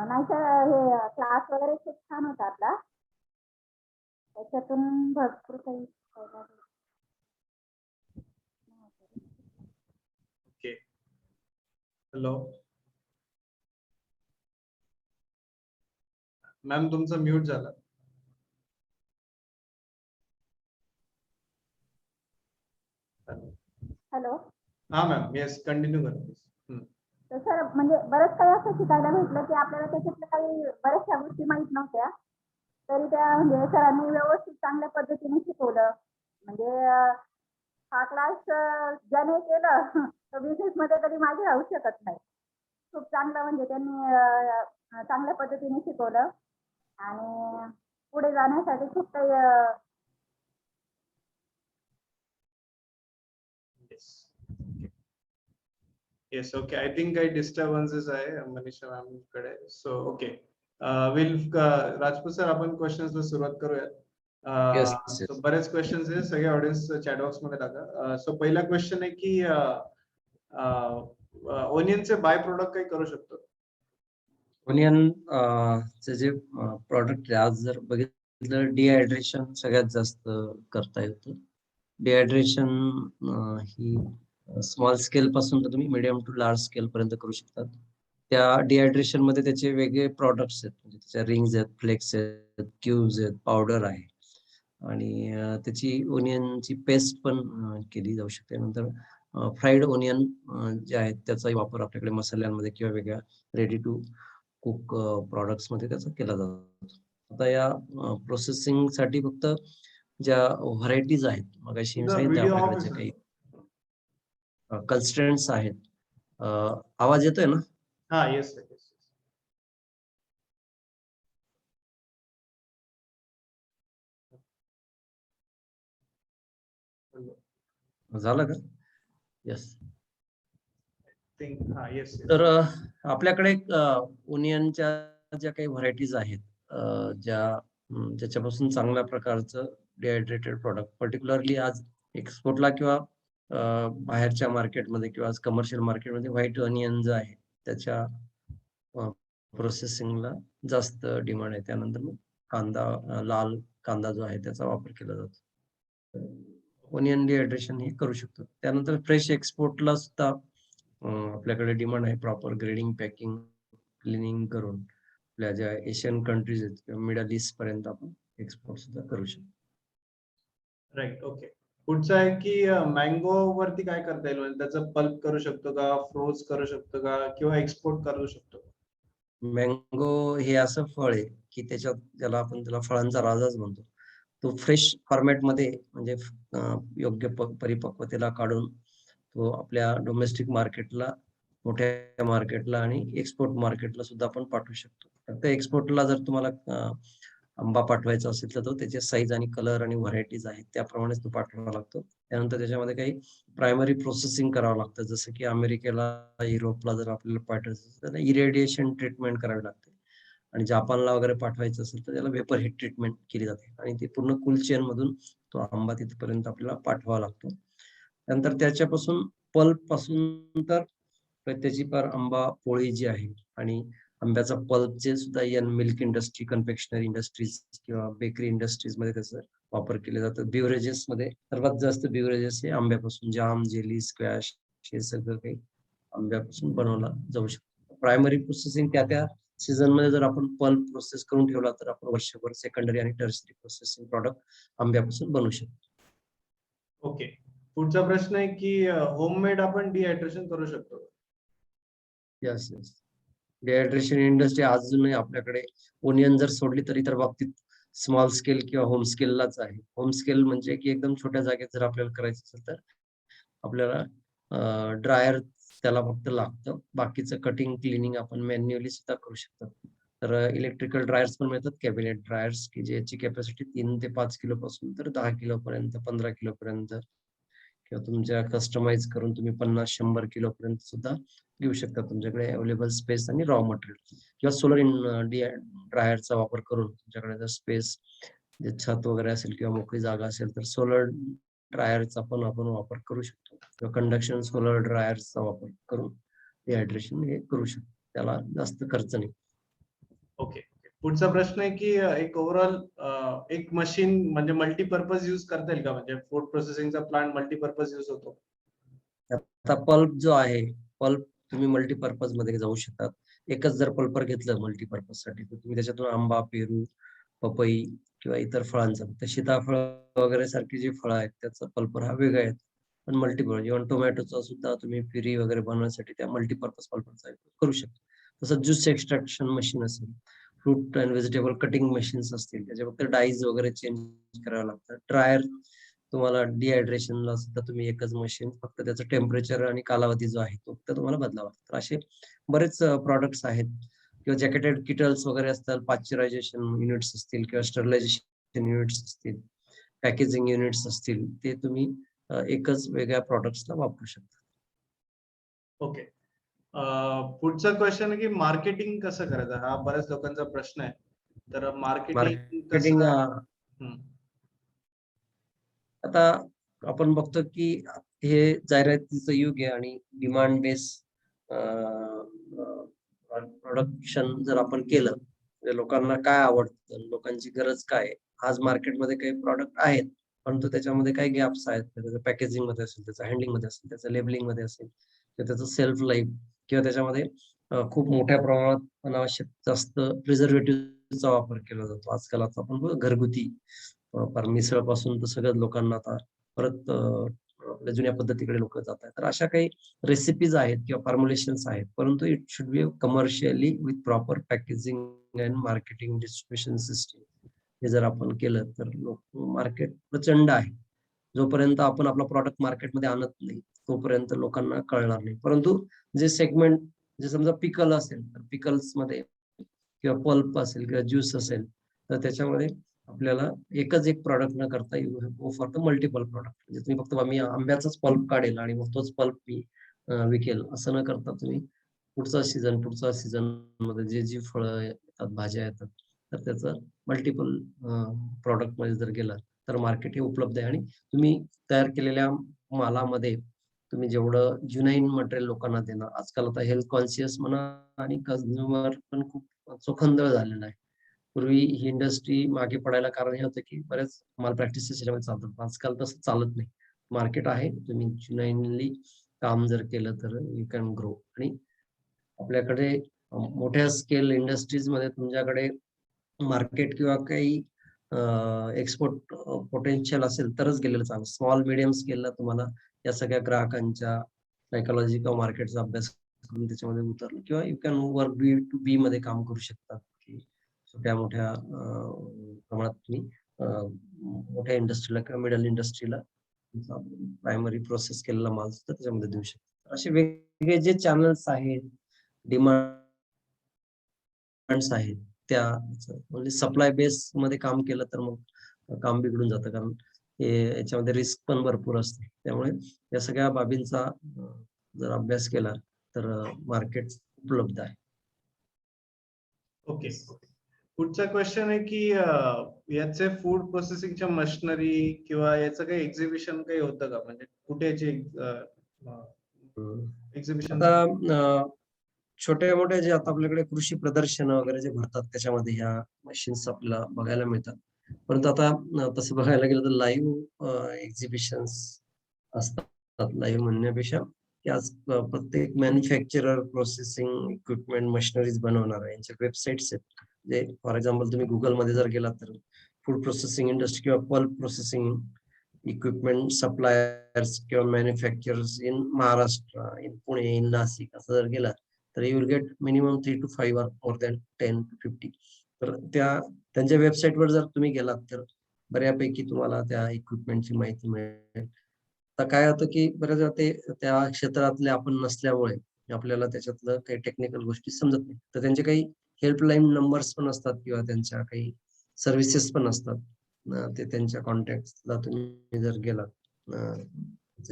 नाही सर, हे क्लास वगैरे खूप छान होता आपला, त्याच्यातून भरपूर काही फायदा झाला. ओके. हॅलो मॅम, तुमचा म्यूट झाला. हॅलो. हा मॅम, येस, कंटिन्यू करा प्लीज. तर सर, म्हणजे बरंच काही असं शिकायला भेटलं की आपल्याला त्याच्यातल्या काही बऱ्याचशा गोष्टी माहित नव्हत्या, तरी त्या म्हणजे सरांनी व्यवस्थित चांगल्या पद्धतीने शिकवलं. म्हणजे हा क्लास ज्याने केलं तर बिझनेस मध्ये कधी मागे राहू शकत नाही. खूप चांगलं, म्हणजे त्यांनी चांगल्या पद्धतीने शिकवलं आणि पुढे जाण्यासाठी खूप काही येस. ओके. आय थिंक काही डिस्टर्बन्सेस आहे मनीषा मॅम कडे. So okay, will Rajput sir, आपण क्वेश्चन्सला सुरुवात करूयात. Yes, so yes. बरेच क्वेश्चन्स आहे, सगळे ऑडियन्स चॅट बॉक्स मध्ये टाका. सो पहिला क्वेश्चन आहे की ओनियनचे बाय प्रोडक्ट काही करू शकतो? ओनियन चे जे प्रॉडक्ट आज जर बघितलं, डिहायड्रेशन सगळ्यात जास्त करता येतं. डिहायड्रेशन ही स्मॉल स्केल पासून तर तुम्ही मीडियम टू लार्ज स्केल पर्यंत करू शकतात. त्या डिहायड्रेशन मध्ये त्याचे वेगळे प्रॉडक्ट्स आहेत, म्हणजे त्याच्या रिंग्स आहेत, फ्लेक्स आहेत, क्यूब्स आहेत, पावडर आहे, आणि त्याची ओनियनची पेस्ट पण केली जाऊ शकते. नंतर फ्राईड ओनियन जे आहेत त्याचाही वापर आपल्याकडे मसाल्यांमध्ये किंवा वेगळ्या रेडी टू कुक प्रॉडक्ट्स मध्ये त्याचा केला जातो. आता या प्रोसेसिंग साठी फक्त ज्या व्हरायटीज आहेत, मगाशी मी तुझा सांगितलं व्हिडिओ ऑफ आपल्याकडे आहे जे सर. काही कन्स्ट्रेंट्स आहेत. आवाज येतोय ना? हा, येस सर, येस. झालं का? येस. हा, येस. तर आपल्याकडे ओनियनच्या ज्या काही व्हरायटीज आहेत, ज्याच्यापासून चांगल्या प्रकारचं डिहायड्रेटेड प्रोडक्ट पर्टिक्युलरली आज एक्सपोर्टला किंवा बाहेरच्या मार्केटमध्ये किंवा आज कमर्शियल मार्केटमध्ये व्हाईट ओनियन जो आहे त्याच्या प्रोसेसिंगला जास्त डिमांड आहे. त्यानंतर मग कांदा, लाल कांदा जो आहे त्याचा वापर केला जातो. ओनियन डिहायड्रेशन हे करू शकतो. त्यानंतर फ्रेश एक्सपोर्टला सुद्धा आपल्याकडे डिमांड आहे. प्रॉपर ग्रेडिंग, पॅकिंग, क्लिनिंग करून आपल्या ज्या एशियन कंट्रीज आहेत किंवा मिडल ईस्ट पर्यंत आपण एक्सपोर्ट सुद्धा करू शकतो. Right, okay. पुढचं आहे की मँगो वरती काय करता येईल, म्हणजे त्याचं पल्प करू शकतो का, फ्रोज करू शकतो का, किंवा एक्सपोर्ट करू शकतो? मँगो हे असं फळ आहे की त्याला आपण फळांचा राजाच म्हणतो. तो फ्रेश फॉर्मॅटमध्ये म्हणजे योग्य परिपक्वतेला काढून तो आपल्या डोमेस्टिक मार्केटला, मोठ्या मार्केटला आणि एक्सपोर्ट मार्केटला सुद्धा आपण पाठवू शकतो. फक्त एक्सपोर्टला जर तुम्हाला आंबा पाठवायचा असेल तर तो त्याचे साईज आणि कलर आणि व्हरायटीज आहेत त्याप्रमाणेच तो पाठवावा लागतो. त्यानंतर त्याच्यामध्ये काही प्रायमरी प्रोसेसिंग करावं लागतं. जसं की अमेरिकेला, युरोपला जर आपल्याला पाठवायचं असेल तर त्याला इरेडिएशन ट्रीटमेंट करावी लागते आणि जपानला वगैरे पाठवायचं असेल तर त्याला वेपर हीट ट्रीटमेंट केली जाते आणि ती पूर्ण कूल चेन मधून तो आंबा तिथपर्यंत आपल्याला पाठवावा लागतो. नंतर त्याच्यापासून पल्प पासून तर त्याची आंबा पोळी जी आहे आणि आंब्याचा पल्पचे सुद्धा मिल्क इंडस्ट्री, कन्फेक्शनरी इंडस्ट्रीज किंवा बेकरी इंडस्ट्रीज मध्ये त्याचा वापर केले जातात. बिव्हरेजेस मध्ये सर्वात जास्त बिव्हरेजेस हे आंब्यापासून, जाम, जेली, स्क्वॅश हे सगळं काही आंब्यापासून बनवला जाऊ शकतो. प्रायमरी प्रोसेसिंग त्या सीझन मध्ये जर आपण पल्प प्रोसेस करून ठेवला तर आपण वर्षभर सेकंडरी आणि टर्शरी प्रोसेसिंग प्रॉडक्ट आंब्यापासून बनवू शकतो. ओके. पुढचा प्रश्न आहे की होममेड आपण डिहायड्रेशन करू शकतो? Yes, yes. डिहायड्रेशन इंडस्ट्री अजूनही आपल्याकडे ओनियन जर सोडली तर इतर बाबतीत स्मॉल स्केल किंवा होम स्केललाच आहे. होम स्केल म्हणजे की एकदम छोट्या जागेत जर आपल्याला करायचं असेल तर आपल्याला ड्रायर त्याला फक्त लागतं. बाकीचं कटिंग, क्लिनिंग आपण मॅन्युअली सुद्धा करू शकतो. तर इलेक्ट्रिकल ड्रायर्स पण मिळतात, कॅबिनेट ड्रायर्स, की ज्याची कॅपॅसिटी 3 ते 5 किलो पासून तर 10 किलो पर्यंत, 15 किलो पर्यंत किंवा तुमच्या कस्टमाइज करून तुम्ही 50-100 किलो पर्यंत सुद्धा घेऊ शकता. तुमच्याकडे अवेलेबल स्पेस आणि रॉ मटेरियल किंवा सोलर ड्रायरचा वापर करून तुमच्याकडे जर स्पेस, जे छत वगैरे असेल किंवा मोकळी जागा असेल तर सोलर ड्रायरचा पण आपण वापर करू शकतो किंवा कंडक्शन सोलर ड्रायरचा वापर करून डिहायड्रेशन हे करू शकतो. त्याला जास्त खर्च नाही. ओके. पुढचा प्रश्न आहे की एक ओव्हरऑल एक मशीन म्हणजे मल्टीपर्पज यूज करता येईल का, म्हणजे फूड प्रोसेसिंगचा प्लांट मल्टीपर्पज यूज होतो? आता पल्प जो आहे, पल्प तुम्ही मल्टीपर्पज मध्ये जाऊ शकतात. एकच जर पल्पर घेतलं मल्टीपर्पज साठी तर तुम्ही त्याच्यातून आंबा, पेरू, पपई किंवा इतर फळांचा, तर सीताफळ वगैरे सारखी जी फळं आहेत त्याचा पल्पर हा वेगळा आहे. पण मल्टीपर्पज, इव्हन टोमॅटोचा सुद्धा तुम्ही प्युरी वगैरे बनवण्यासाठी त्या मल्टीपर्पज पल्परचा करू शकता. तसं ज्यूस एक्स्ट्रॅक्शन मशीन असेल, fruit and vegetable cutting machines असतील, त्याच्या फक्त डाईज वगैरे चेंज करावं लागतं. ड्रायर तुम्हाला डिहायड्रेशनला सुद्धा तुम्ही एकच मशीन, फक्त त्याचं टेम्परेचर आणि कालावधी जो आहे तो फक्त तुम्हाला बदलावा लागतो. असे बरेच प्रॉडक्ट्स आहेत किंवा जॅकेटेड किटल्स वगैरे असतात, पाश्चरायझेशन युनिट्स असतील किंवा स्टरलायझेशन युनिट्स असतील, पॅकेजिंग युनिट्स असतील, ते तुम्ही एकच वेगळ्या प्रॉडक्ट्सला वापरू शकता. ओके. पुढचा क्वेश्चन आहे की मार्केटिंग कसं करायचं, हा बऱ्याच लोकांचा प्रश्न आहे. तर मार्केटिंग मार्केटिंग कसं? आता आपण बघतो की हे जाहिरातीचं युग आहे आणि डिमांड बेस प्रोडक्शन जर आपण केलं, म्हणजे लोकांना काय आवडतं, लोकांची गरज काय आहे. आज मार्केटमध्ये काही प्रॉडक्ट आहेत परंतु त्याच्यामध्ये काही गॅप्स आहेत. त्याचं पॅकेजिंग मध्ये असेल, त्याचं हँडलिंग मध्ये असेल, त्याचं लेबलिंग मध्ये असेल किंवा त्याचं सेल्फ लाईफ किंवा त्याच्यामध्ये खूप मोठ्या प्रमाणात अनावश्यक जास्त प्रिझर्वेटिव्हचा वापर केला जातो. आजकाल आता आपण घरगुती मिसळ पासून तर सगळ्याच लोकांना आता परत आपल्या जुन्या पद्धतीकडे लोक जात आहेत. तर अशा काही रेसिपीज आहेत किंवा फॉर्म्युलेशन्स आहेत, परंतु it should be commercially with proper packaging and marketing distribution system. हे जर आपण केलं तर मार्केट प्रचंड आहे. जोपर्यंत आपण आपला प्रॉडक्ट मार्केटमध्ये आणत नाही तोपर्यंत लोकांना कळणार नाही. परंतु जे सेगमेंट जे समजा पिकल असेल तर पिकल्समध्ये किंवा पल्प असेल किंवा ज्यूस असेल तर त्याच्यामध्ये आपल्याला एकच एक प्रॉडक्ट न करता you go for the multiple product. म्हणजे तुम्ही फक्त मी आंब्याचाच पल्प काढेल आणि मग तोच पल्प मी विकेल असं न करता तुम्ही पुढचा सीझन मध्ये जी फळं येतात, भाज्या येतात तर त्याचं मल्टिपल प्रॉडक्ट मध्ये जर गेला तर मार्केट हे उपलब्ध आहे. आणि तुम्ही तयार केलेल्या मालामध्ये तुम्ही जेवढं ज्युनाईन मटेरियल लोकांना देणार, आजकाल आता हेल्थ कॉन्शियस म्हणा आणि कंझ्युमर पण खूप चोखंदळ झालेला आहे. पूर्वी ही इंडस्ट्री मागे पडायला कारण हे होतं की बऱ्याच माल प्रॅक्टिसेस याच्यामध्ये चालतात. आजकाल तसं चालत नाही. मार्केट आहे, तुम्ही ज्युनाईनली काम जर केलं तर यू कॅन ग्रो. आणि आपल्याकडे मोठ्या स्केल इंडस्ट्रीज मध्ये तुमच्याकडे मार्केट किंवा काही एक्सपोर्ट पोटेन्शियल असेल तरच गेलेलं चांगलं. स्मॉल मीडियम स्केलला तुम्हाला या सगळ्या ग्राहकांच्या सायकोलॉजी किंवा मार्केटचा अभ्यास करून त्याच्यामध्ये उतरलं किंवा you can work B to B मध्ये काम करू शकता की छोट्या मोठ्या प्रमाणात तुम्ही मोठ्या इंडस्ट्रीला किंवा मिडल इंडस्ट्रीला प्रायमरी प्रोसेस केलेला माल सुद्धा त्याच्यामध्ये देऊ शकता. असे वेगवेगळे जे चॅनल्स आहेत, डिमांड्स आहेत त्या म्हणजे सप्लाय बेस मध्ये काम केलं तर मग काम बिघडून जातं, कारण हे याच्यामध्ये रिस्क पण भरपूर असते. त्यामुळे या सगळ्या बाबींचा जर अभ्यास केला तर मार्केट उपलब्ध आहे. ओके. पुढचा क्वेश्चन आहे की याचे फूड प्रोसेसिंगच्या मशिनरी किंवा याचं काही एक्झिबिशन काही होतं का, म्हणजे कुठे याची एक्झिबिशन? आता छोटे मोठे जे आता आपल्याकडे कृषी प्रदर्शन वगैरे जे भरतात त्याच्यामध्ये ह्या मशीन्स आपल्याला बघायला मिळतात. परंतु आता तसं बघायला गेलं तर लाईव्ह एक्झिबिशन्स असतात. लाईव्ह म्हणण्यापेक्षा की आज प्रत्येक मॅन्युफॅक्चरर प्रोसेसिंग इक्विपमेंट मशिनरीज बनवणार आहे, यांच्या वेबसाईट्स आहेत. जे फॉर एक्झाम्पल तुम्ही गुगलमध्ये जर गेलात तर फूड प्रोसेसिंग इंडस्ट्री किंवा पल्प प्रोसेसिंग इक्विपमेंट सप्लायर्स किंवा manufacturers in Maharashtra, in Pune, in Nashik असं जर गेला तर you will get minimum 3 to 5 or more than 10 to 50. तर त्यांच्या वेबसाईटवर जर तुम्ही गेलात तर बऱ्यापैकी तुम्हाला त्या इक्विपमेंटची माहिती मिळेल. आता काय होतं की बऱ्याच वेळा ते त्या क्षेत्रातले आपण नसल्यामुळे आपल्याला त्याच्यातलं काही टेक्निकल गोष्टी समजत नाही. तर त्यांचे काही हेल्पलाईन नंबर्स पण असतात किंवा त्यांच्या काही सर्व्हिसेस पण असतात. ते त्यांच्या कॉन्टॅक्टला तुम्ही जर गेलात,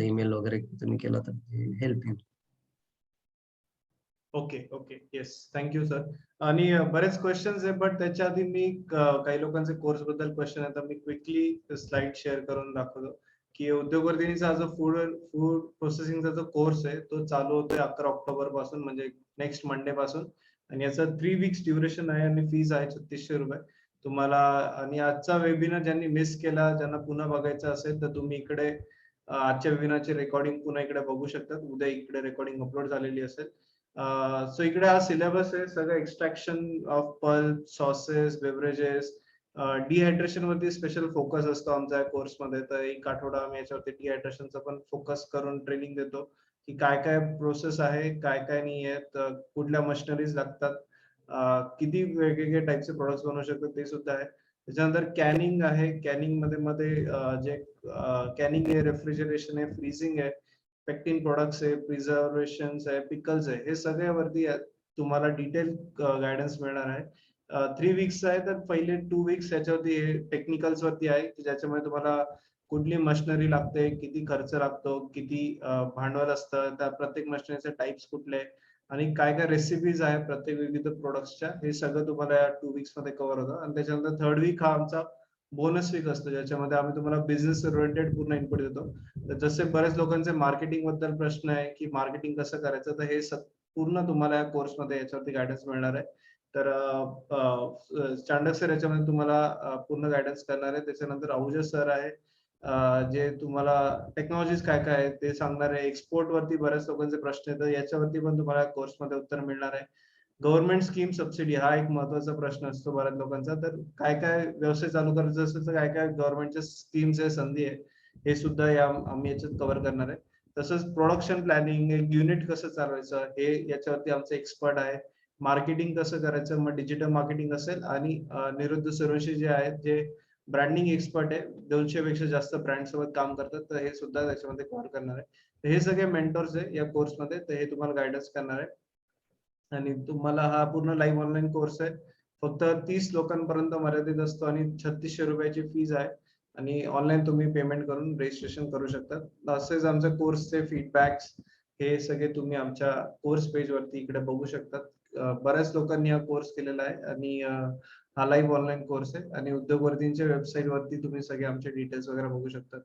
ईमेल वगैरे तुम्ही केला तर help you. Okay okay yes, thank you sir. आणि बरेच क्वेश्चन्स आहे, बट त्याच्या आधी मी काही लोकांचे कोर्स बद्दल क्वेश्चन आहे, तर मी क्विकली स्लाइड शेअर करून दाखवतो की उद्योगवर्धिनीचा जो फूड प्रोसेसिंगचा जो कोर्स आहे तो चालू होतोय 11 ऑक्टोबर पासून, म्हणजे नेक्स्ट मंडे पासून. आणि याचा 3 weeks ड्युरेशन आहे आणि फीज आहे 3600 रुपये तुम्हाला. आणि आजचा वेबिनार ज्यांनी मिस केला, ज्यांना पुन्हा बघायचं असेल तर तुम्ही इकडे आजच्या वेबिनारची रेकॉर्डिंग पुन्हा इकडे बघू शकतात. उद्या इकडे रेकॉर्डिंग अपलोड झालेली असेल. सो इकडे हा सिलेबस आहे सगळं, extraction of pulp, sauces, beverages, dehydration वरती स्पेशल फोकस असतो आमच्या कोर्समध्ये. तर एक आठवडा आम्ही याच्यावरती डिहायड्रेशनचा पण फोकस करून ट्रेनिंग देतो की काय काय प्रोसेस आहे, काय काय नाही आहेत, कुठल्या मशिनरीज लागतात, किती वेगवेगळे टाईपचे प्रोडक्ट्स बनवू शकतात ते सुद्धा आहे. त्याच्यानंतर कॅनिंग आहे, कॅनिंग मध्ये जे कॅनिंग आहे, रेफ्रिजरेशन आहे, फ्रीजिंग आहे, पेक्टिन प्रोडक्ट्स आहे, प्रिझर्वेशन्स आहे, पिकल्स आहे, हे सगळ्यावरती तुम्हाला डिटेल गायडन्स मिळणार आहे. 3 weeks आहे, तर पहिले 2 weeks याच्यावरती टेक्निकल्स वरती आहे, ज्याच्यामध्ये तुम्हाला कुठली मशिनरी लागते, किती खर्च लागतो, किती भांडवल असतं, त्या प्रत्येक मशिनरीचे टाइप्स कुठले आणि काय काय रेसिपीज आहे प्रत्येक विविध प्रोडक्ट्सच्या, हे सगळं तुम्हाला या 2 weeks मध्ये कव्हर होतं. आणि त्याच्यानंतर 3rd week हा आमचा बोनस वीक असतो, ज्याच्यामध्ये आम्ही तुम्हाला बिझनेस ओरिएंटेड पूर्ण इनपुट देतो. तर जसे बरेच लोकांचे मार्केटिंग बद्दल प्रश्न आहे की मार्केटिंग कसं करायचं, तर हे पूर्ण तुम्हाला या कोर्समध्ये याच्यावरती गायडन्स मिळणार आहे. तर चांडक सर याच्यामध्ये तुम्हाला पूर्ण गायडन्स करणार आहे. त्याच्यानंतर अहुजा सर आहे, जे तुम्हाला टेक्नॉलॉजीज काय काय आहे ते सांगणार आहे. एक्सपोर्ट वरती बऱ्याच लोकांचे प्रश्न आहेत, याच्यावरती पण तुम्हाला कोर्समध्ये उत्तर मिळणार आहे. गव्हर्नमेंट स्कीम सबसिडी हा एक महत्वाचा प्रश्न असतो बऱ्याच लोकांचा. तर काय काय व्यवसाय चालू करायचा असेल तर काय काय गव्हर्नमेंटच्या स्कीम्स आहे, संधी आहे, हे सुद्धा आम्ही याच्यात कव्हर करणार आहे. तसंच प्रोडक्शन प्लॅनिंग, एक युनिट कसं चालवायचं हे याच्यावरती आमचे एक्सपर्ट आहे, मार्केटिंग कसं करायचं, मग डिजिटल मार्केटिंग असेल आणि निरुद्ध सूर्यवंशी जे आहेत जे ब्रँडिंग एक्सपर्ट आहे, 200 पेक्षा जास्त ब्रँड सोबत काम करतात, तर हे सुद्धा त्याच्यामध्ये कव्हर करणार आहे. तर हे सगळे मेंटॉर्स आहे या कोर्समध्ये, तर हे तुम्हाला गायडन्स करणार आहे. आणि तुम्हाला हा पूर्ण लाईव्ह ऑनलाईन कोर्स आहे. फक्त 30 लोकांपर्यंत मर्यादित असतो आणि 3600 रुपयाची फीज आहे आणि ऑनलाईन तुम्ही पेमेंट करून रजिस्ट्रेशन करू शकता. तसेच आमच्या कोर्सचे फीडबॅक्स हे सगळे तुम्ही आमच्या कोर्स पेज वरती इकडे बघू शकतात. बऱ्याच लोकांनी हा कोर्स केलेला आहे आणि हा लाईव्ह ऑनलाईन कोर्स आहे आणि उद्योगवर्तींच्या वेबसाईट वरती तुम्ही सगळे आमचे डिटेल्स वगैरे बघू शकतात.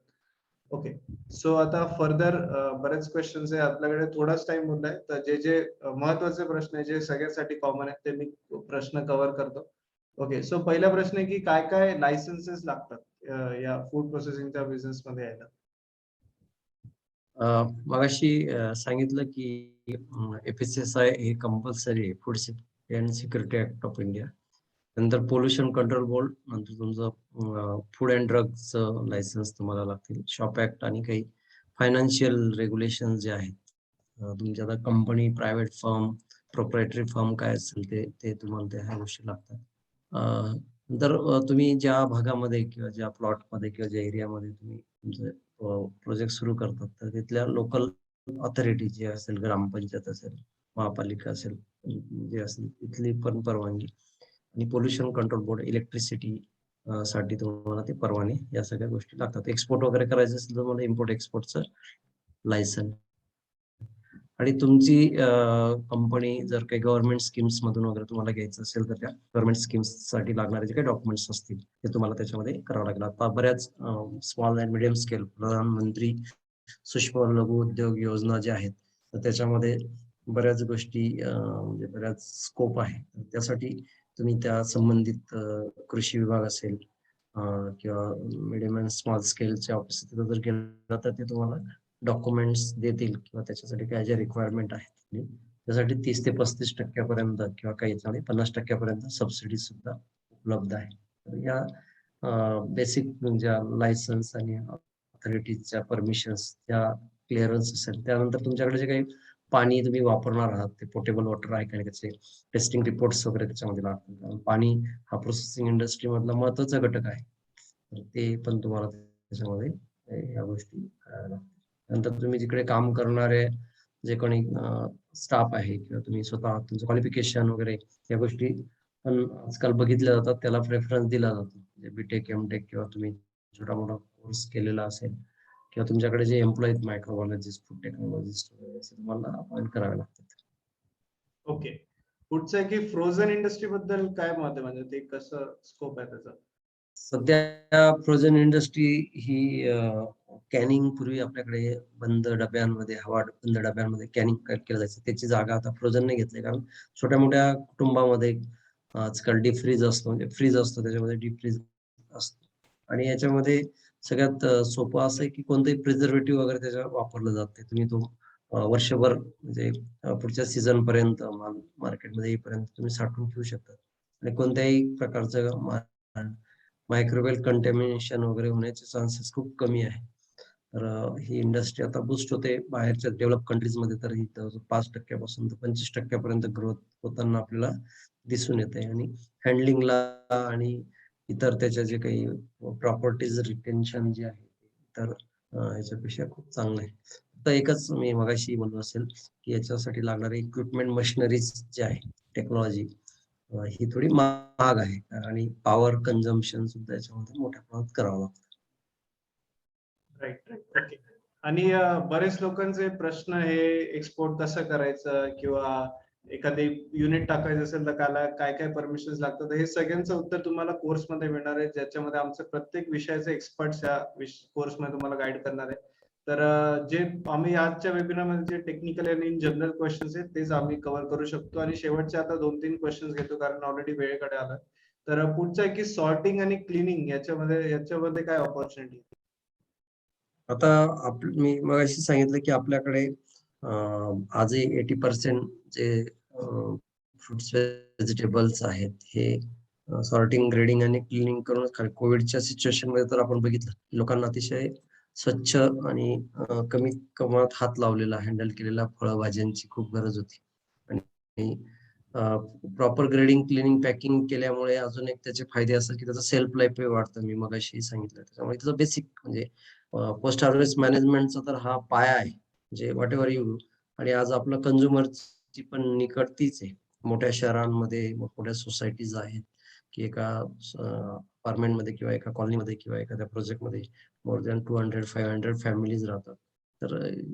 ओके, सो आता फर्दर बरेच क्वेश्चन्स आहे आपल्याकडे, थोडाच टाइम उरलाय, तर जे जे महत्वाचे प्रश्न आहे जे सगळ्यांसाठी कॉमन आहेत ते मी प्रश्न कव्हर करतो. ओके, सो पहिला प्रश्न आहे की काय काय लायसन्सेस लागतात या फूड प्रोसेसिंगच्या बिझनेस मध्ये यायला? मगाशी सांगितलं की FSSAI हे कंपल्सरी आहे, food safety and security act of India. नंतर पोल्युशन कंट्रोल बोर्ड, नंतर तुमचं फूड अँड ड्रग्सचं लायसन्स तुम्हाला लागतील, शॉप ऍक्ट आणि काही फायनान्शियल रेग्युलेशन जे आहेत. तुमच्या आता company, private firm, proprietary firm काय असेल ते तुम्हाला त्या ह्या गोष्टी लागतात. नंतर तुम्ही ज्या भागामध्ये किंवा ज्या प्लॉटमध्ये किंवा ज्या एरियामध्ये तुम्ही तुमचं प्रोजेक्ट सुरू करतात, तर तिथल्या लोकल ऑथॉरिटी जे असेल, ग्रामपंचायत असेल, महापालिका असेल, जे असेल तिथली पण परवानगी आणि पोल्युशन कंट्रोल बोर्ड, इलेक्ट्रिसिटी साठी तुम्हाला ते परवाने या सगळ्या गोष्टी लागतात. एक्सपोर्ट वगैरे करायचं असेल तर मला इम्पोर्ट एक्सपोर्टचं लायसन्स आणि तुमची कंपनी जर काही गव्हर्नमेंट स्कीम्स मधून वगैरे तुम्हाला घ्यायचं असेल तर त्या गव्हर्नमेंट स्कीम्स साठी लागणारे जे काही डॉक्युमेंट्स असतील ते तुम्हाला त्याच्यामध्ये करावं लागेल. आता बऱ्याच स्मॉल अँड मिडियम स्केल प्रधानमंत्री सूक्ष्म लघु उद्योग योजना ज्या आहेत, तर त्याच्यामध्ये बऱ्याच गोष्टी म्हणजे बऱ्याच स्कोप आहे. त्यासाठी तुम्ही त्या संबंधित कृषी विभाग असेल किंवा मिडियम अँड स्मॉल स्केलच्या ऑफिस तिथं जर गेलं तर ते तुम्हाला डॉक्युमेंट्स देतील किंवा त्याच्यासाठी काय ज्या रिक्वायरमेंट आहेत त्यासाठी 30 ते 35% पर्यंत किंवा काही याच्यामध्ये 50% पर्यंत सबसिडी सुद्धा उपलब्ध आहे. तर या बेसिक ज्या लायसन्स आणि ऑथॉरिटीजच्या परमिशन्स त्या क्लिअरन्स असेल, त्यानंतर तुमच्याकडे जे काही पाणी तुम्ही वापरणार आहात ते पोटेबल वॉटर आहे का नाही, त्याचे टेस्टिंग रिपोर्ट्स वगैरे त्याच्यामध्ये लागतात. कारण पाणी हा प्रोसेसिंग इंडस्ट्री मधला महत्वाचा घटक आहे, तर ते पण तुम्हाला त्याच्यामध्ये या गोष्टी कराव्या लागतात. नंतर तुम्ही जिकडे काम करणारे जे कोणी स्टाफ आहे किंवा तुम्ही स्वतः तुमचं क्वालिफिकेशन वगैरे या गोष्टी पण आजकाल बघितल्या जातात, त्याला प्रेफरन्स दिला जातो. म्हणजे बीटेक, एमटेक किंवा तुम्ही छोटा मोठा कोर्स केलेला असेल किंवा तुमच्याकडे जे एम्प्लॉई आहेत, मायक्रोबायोलॉजिस्ट, फूड टेक्नॉलॉजिस्ट वगैरे असे तुम्हाला अपॉइंट करावे लागतात. ओके, पुढचं आहे की फ्रोझन इंडस्ट्री बद्दल काय मत आहे, म्हणजे ते कसं स्कोप आहे त्याचा? सध्या फ्रोझन इंडस्ट्री ही कॅनिंग पूर्वी आपल्याकडे बंद डब्यांमध्ये, हवा बंद डब्यांमध्ये कॅनिंग केलं जायचं, त्याची जागा आता फ्रोझनने घेतली. कारण छोट्या मोठ्या कुटुंबामध्ये आजकाल डीप फ्रीज असतो, म्हणजे फ्रीज असतो त्याच्यामध्ये डीप फ्रीज असतो आणि याच्यामध्ये सगळ्यात सोपं असं आहे की कोणतंही प्रिझर्वेटिव्ह वगैरे त्याच्यावर वापरलं जात नाही. तुम्ही तो वर्षभर म्हणजे पुढच्या सीझन पर्यंत मार्केटमध्ये येईपर्यंत तुम्ही साठवून ठेवू शकता आणि कोणत्याही प्रकारचं मायक्रोवेल कंटॅमिनेशन वगैरे होण्याचे चान्सेस खूप कमी आहे. तर ही इंडस्ट्री आता बूस्ट होते. बाहेरच्या डेव्हलप कंट्रीजमध्ये तर ही 5% पासून तर 25% पर्यंत ग्रोथ होताना आपल्याला दिसून येते आणि हँडलिंगला आणि इतर त्याच्या जे काही प्रॉपर्टीज रिटेन्शन जे आहे तर याच्यापेक्षा खूप चांगलं आहे. तर एकच मी मगाशी बोललो असेल की याच्यासाठी लागणारे इक्विपमेंट, मशिनरीज जे आहे, टेक्नॉलॉजी ही थोडी महाग आहे आणि पॉवर कन्झम्पशन सुद्धा याच्यामध्ये मोठ्या प्रमाणात करावं लागतं. Right right okay. आणि बरेच लोकांचे प्रश्न हे एक्सपोर्ट कसं करायचं किंवा एखादी युनिट टाकायचं असेल तर त्याला काय काय परमिशन्स लागतात, हे सगळ्यांचं उत्तर तुम्हाला कोर्समध्ये मिळणार आहे, ज्याच्यामध्ये आमचे प्रत्येक विषयाचे एक्सपर्ट्स या कोर्समध्ये तुम्हाला गाईड करणार आहे. तर जे आम्ही आजच्या वेबिनारमध्ये जे टेक्निकल आणि इन जनरल क्वेश्चन्स आहेत तेच आम्ही कव्हर करू शकतो आणि शेवटचे आता 2-3 क्वेश्चन्स घेतो कारण ऑलरेडी वेळेकडे आला. तर पुढचं आहे की सॉर्टिंग आणि क्लिनिंग याच्यामध्ये काय ऑपॉर्च्युनिटी? आता मी मगाशी सांगितलं की आपल्याकडे आजही 80% जे फ्रुट्स व्हेजिटेबल्स आहेत हे सॉर्टिंग, ग्रेडिंग आणि क्लिनिंग करून कोविडच्या सिच्युएशन मध्ये तर आपण बघितलं लोकांना अतिशय स्वच्छ आणि कमीत कमात हात लावलेला, हँडल केलेला फळभाज्यांची खूप गरज होती आणि प्रॉपर ग्रेडिंग, क्लिनिंग, पॅकिंग केल्यामुळे अजून एक त्याचे फायदे असतात की त्याचं सेल्फ लाईफ वाढतं. मी मगाशी सांगितलं त्याच्यामुळे त्याचं बेसिक म्हणजे पोस्ट हार्वेस्ट मॅनेजमेंटचा तर हा पाया आहे. म्हणजे व्हॉट एव्हर यू. आणि आज आपलं कंझ्युमरची पण निकड तीच आहे. मोठ्या शहरांमध्ये मोठ्या सोसायटीज आहेत की एका अपार्टमेंटमध्ये किंवा एका कॉलनीमध्ये किंवा एखाद्या प्रोजेक्टमध्ये मोर दॅन 200-500 फॅमिलीज राहतात. तर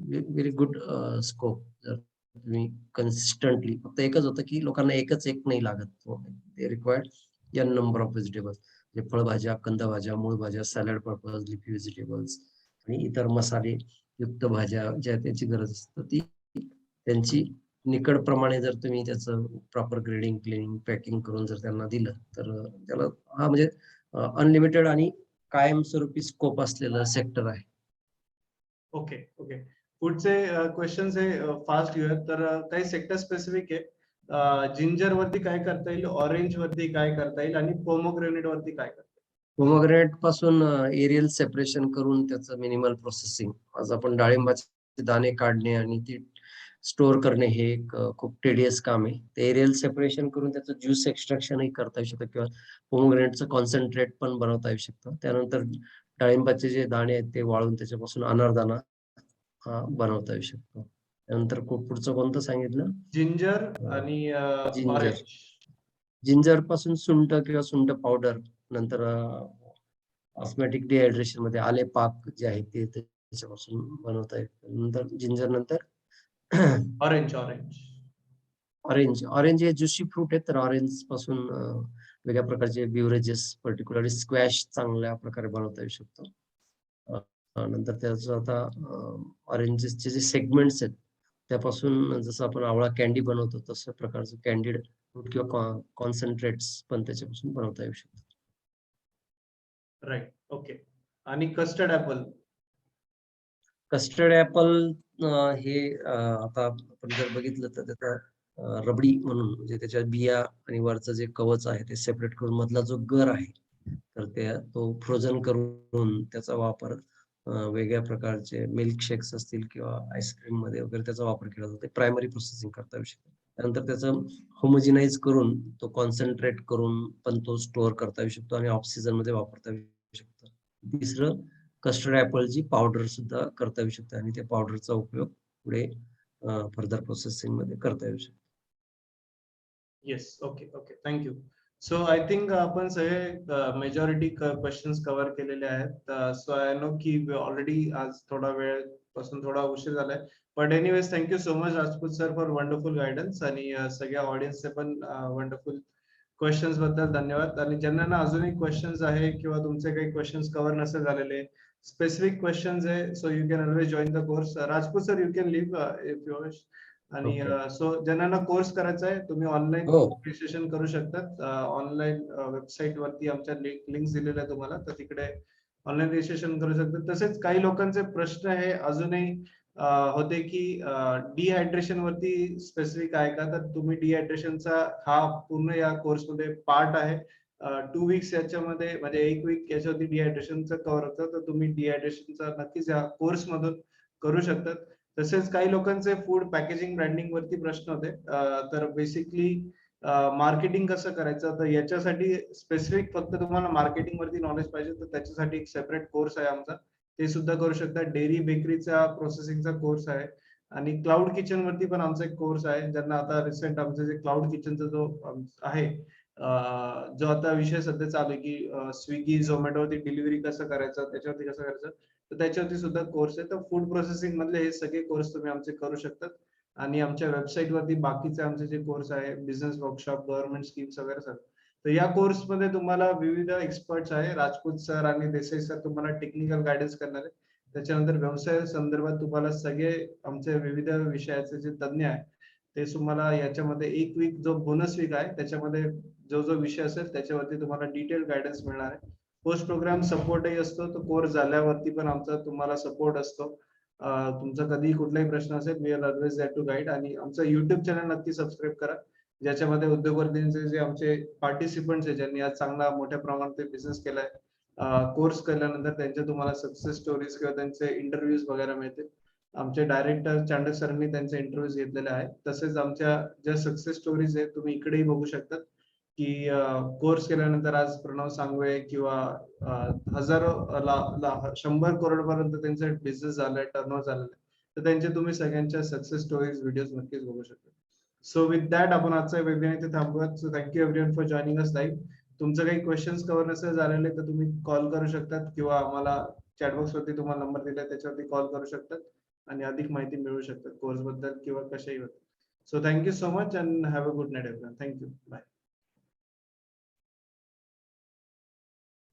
व्हेरी गुड स्कोप. जर तुम्ही कन्सिस्टंटली, फक्त एकच होतं की लोकांना एक नाही लागत. They required an number of vegetables, म्हणजे फळभाज्या, कंदभाज्या, मूळ भाज्या, सॅलड पर्पज, लिफी व्हेजिटेबल्स आणि इतर मसाले युक्त भाज्या ज्या त्याची गरज असते ती त्यांची निकडप्रमाणे जर तुम्ही त्याचं प्रॉपर ग्रेडिंग, क्लिनिंग, पॅकिंग करून जर त्यांना दिलं तर त्याला हा म्हणजे अनलिमिटेड आणि कायमस्वरूपी स्कोप असलेलं सेक्टर आहे. Okay okay. पुढचे क्वेश्चन्स आहे फास्ट घेऊयात. तर काही सेक्टर स्पेसिफिक आहे. जिंजर वरती काय करता येईल, ऑरेंज वरती काय करता येईल आणि पोमोग्रेनेट वरती काय करता येईल? पोमोग्रेनेट पासून एरियल सेपरेशन करून त्याचं मिनिमल प्रोसेसिंग. आज आपण डाळिंबाचे दाणे काढणे आणि ती स्टोअर करणे हे एक खूप टेडियस काम आहे. ते एरियल सेपरेशन करून त्याचं ज्यूस एक्स्ट्रॅक्शनही करता येऊ शकतं किंवा पोमोग्रेनेटचं कॉन्सन्ट्रेट पण बनवता येऊ शकतं. त्यानंतर डाळिंबाचे जे दाणे आहेत ते वाळून त्याच्यापासून अनारदाना बनवता येऊ शकतो. त्यानंतर पुढचं कोणतं सांगितलं? जिंजर आणि जिंजर. ऑरेंज. जिंजर पासून सुंठ किंवा सुंठ पावडर, नंतर ऑस्मॅटिक डिहायड्रेशन मध्ये आले पाक जे आहे ते त्याच्यापासून बनवता येईल. नंतर जिंजर, नंतर ऑरेंज ऑरेंज. ऑरेंज हे ज्युसी फ्रूट आहे, तर ऑरेंज पासून वेगळ्या प्रकारचे बिवरेजेस, पर्टिक्युलरली स्क्वॅश चांगल्या प्रकारे बनवता येऊ शकतो. नंतर त्याचं आता ऑरेंजेसचे जे सेगमेंट्स आहेत त्यापासून जसं आपण आवळा कॅन्डी बनवतो तसं प्रकारचं कॅन्डीड फ्रूट किंवा कॉन्सन्ट्रेट्स पण त्याच्यापासून बनवता येऊ शकतो. राईट. ओके. आणि कस्टर्ड ऍपल. कस्टर्ड ऍपल हे आता आपण जर बघितलं तर त्याचा रबडी म्हणून, म्हणजे त्याच्या बिया आणि वरचं जे कवच आहे ते सेपरेट करून मधला जो गर आहे तर तो फ्रोझन करून त्याचा वापर वेगळ्या प्रकारचे मिल्क शेक्स असतील किंवा आईस्क्रीम मध्ये वगैरे त्याचा वापर केला जातो. प्रायमरी प्रोसेसिंग करता येऊ शकते. त्यानंतर त्याचं होमोजिनाइज करून तो कॉन्सन्ट्रेट करून पण तो स्टोअर करता येऊ शकतो आणि ऑक्सिजन मध्ये वापरता येऊ शकतो. तिसरं, कस्टर्ड ऍपलची पावडर सुद्धा करता येऊ शकते आणि त्या पावडरचा उपयोग पुढे फर्दर प्रोसेसिंग मध्ये करता येऊ शकतो. Yes. Okay okay. Thank you. So I think आपण सगळे मेजॉरिटी क्वेश्चन्स कव्हर केलेले आहेत. सो आय नो की ऑलरेडी आज थोडा वेळ पासून थोडा उशीर झालाय. But anyways thank you so much Rajput sir for wonderful guidance आणि सगळ्या ऑडियन्सचे पण वंडरफुल क्वेश्चन्स बद्दल धन्यवाद. आणि ज्यांना अजूनही क्वेश्चन्स आहे किंवा तुमचे काही क्वेश्चन्स कव्हर नसेल झालेले, स्पेसिफिक क्वेश्चन्स आहे, so you can always join the course. Rajput sir you can leave if you wish. आणि सो ज्यांना कोर्स करायचा आहे तुम्ही ऑनलाईन रजिस्ट्रेशन करू शकतात. ऑनलाईन वेबसाईट वरती आमच्या लिंक्स दिलेल्या आहे तुम्हाला, तर तिकडे ऑनलाईन रजिस्ट्रेशन करू शकतात. तसेच काही लोकांचे प्रश्न हे अजूनही होते की डिहायड्रेशन वरती स्पेसिफिक आहे का, तर तुम्ही डिहायड्रेशनचा हा पूर्ण या कोर्समध्ये पार्ट आहे. 2 वीक्स याच्यामध्ये म्हणजे 1 वीक याच्यावरती डिहायड्रेशनचं कव्हर होतं, तर तुम्ही डिहायड्रेशनचा नक्कीच या कोर्स मधून करू शकतात. तसेच काही लोकांचे फूड पॅकेजिंग ब्रँडिंग वरती प्रश्न होते. तर बेसिकली मार्केटिंग कसं करायचं, तर याच्यासाठी स्पेसिफिक फक्त तुम्हाला मार्केटिंग वरती नॉलेज पाहिजे तर त्याच्यासाठी एक सेपरेट कोर्स आहे आमचा, ते सुद्धा करू शकता. डेअरी बेकरीचा प्रोसेसिंगचा कोर्स आहे आणि क्लाउड किचन वरती पण आमचा एक कोर्स आहे. ज्यांना आता रिसेंट आमचं जे क्लाउड किचनचा जो आहे जो आता विषय सध्या चालू आहे की स्विगी झोमॅटोवरती डिलिव्हरी कसं करायचं, त्याच्यावरती कसं करायचं, तर त्याच्यावरती सुद्धा कोर्स आहे. तर फूड प्रोसेसिंग मधले हे सगळे कोर्स तुम्ही आमचे करू शकतात. आणि आमच्या वेबसाईट वरती बाकीचे आमचे जे कोर्स आहे, बिझनेस वर्कशॉप, गव्हर्नमेंट स्कीम्स वगैरे सगळं. तर या कोर्स मध्ये तुम्हाला विविध एक्सपर्ट्स आहे. राजपूत सर आणि देसाई सर तुम्हाला टेक्निकल गायडन्स करणार आहे. त्याच्यानंतर व्यवसाय संदर्भात तुम्हाला सगळे आमचे विविध विषयाचे जे तज्ञ आहे ते तुम्हाला याच्यामध्ये 1 वीक जो बोनस वीक आहे त्याच्यामध्ये जो जो विषय असेल त्याच्यावरती तुम्हाला डिटेल गायडन्स मिळणार आहे. पोस्ट प्रोग्राम सपोर्टही असतो, तो कोर्स झाल्यावरती पण आमचा तुम्हाला सपोर्ट असतो. तुमचा कधीही कुठलाही प्रश्न असेल, we are always there to guide. आणि आमचं युट्यूब चॅनल नक्की सबस्क्राईब करा, ज्याच्यामध्ये उद्योगवर्धींचे जे आमचे पार्टिसिपंट्स आहेत ज्यांनी आज चांगला मोठ्या प्रमाणात बिझनेस केलाय, कोर्स केल्यानंतर त्यांचे तुम्हाला सक्सेस स्टोरीज किंवा त्यांचे इंटरव्ह्यूज वगैरे मिळतील. आमचे डायरेक्टर चांडक सरांनी त्यांचे इंटरव्ह्यूज घेतलेले आहेत. तसेच आमच्या ज्या सक्सेस स्टोरीज आहेत तुम्ही इकडेही बघू शकतात की कोर्स केल्यानंतर आज प्रणव सांगवे किंवा हजारो 100 करोड पर्यंत त्यांचे बिझनेस झालाय, टर्नओव्हर झालेलं आहे. तर त्यांचे तुम्ही सगळ्यांच्या सक्सेस स्टोरीज व्हिडिओज नक्कीच बघू शकता. सो विथ दॅट आपण आजचा वेबिनार इथे थांबूयात. So thank you everyone for joining us live. तुमचं काही क्वेश्चन्स कव्हर नसेल झालेले तर तुम्ही कॉल करू शकतात किंवा आम्हाला चॅटबॉक्स वरती तुम्हाला नंबर दिलाय त्याच्यावरती कॉल करू शकतात आणि अधिक माहिती मिळवू शकतात कोर्स बद्दल किंवा कशाही बद्दल. So thank you so much and have a good night everyone. Thank you. Bye.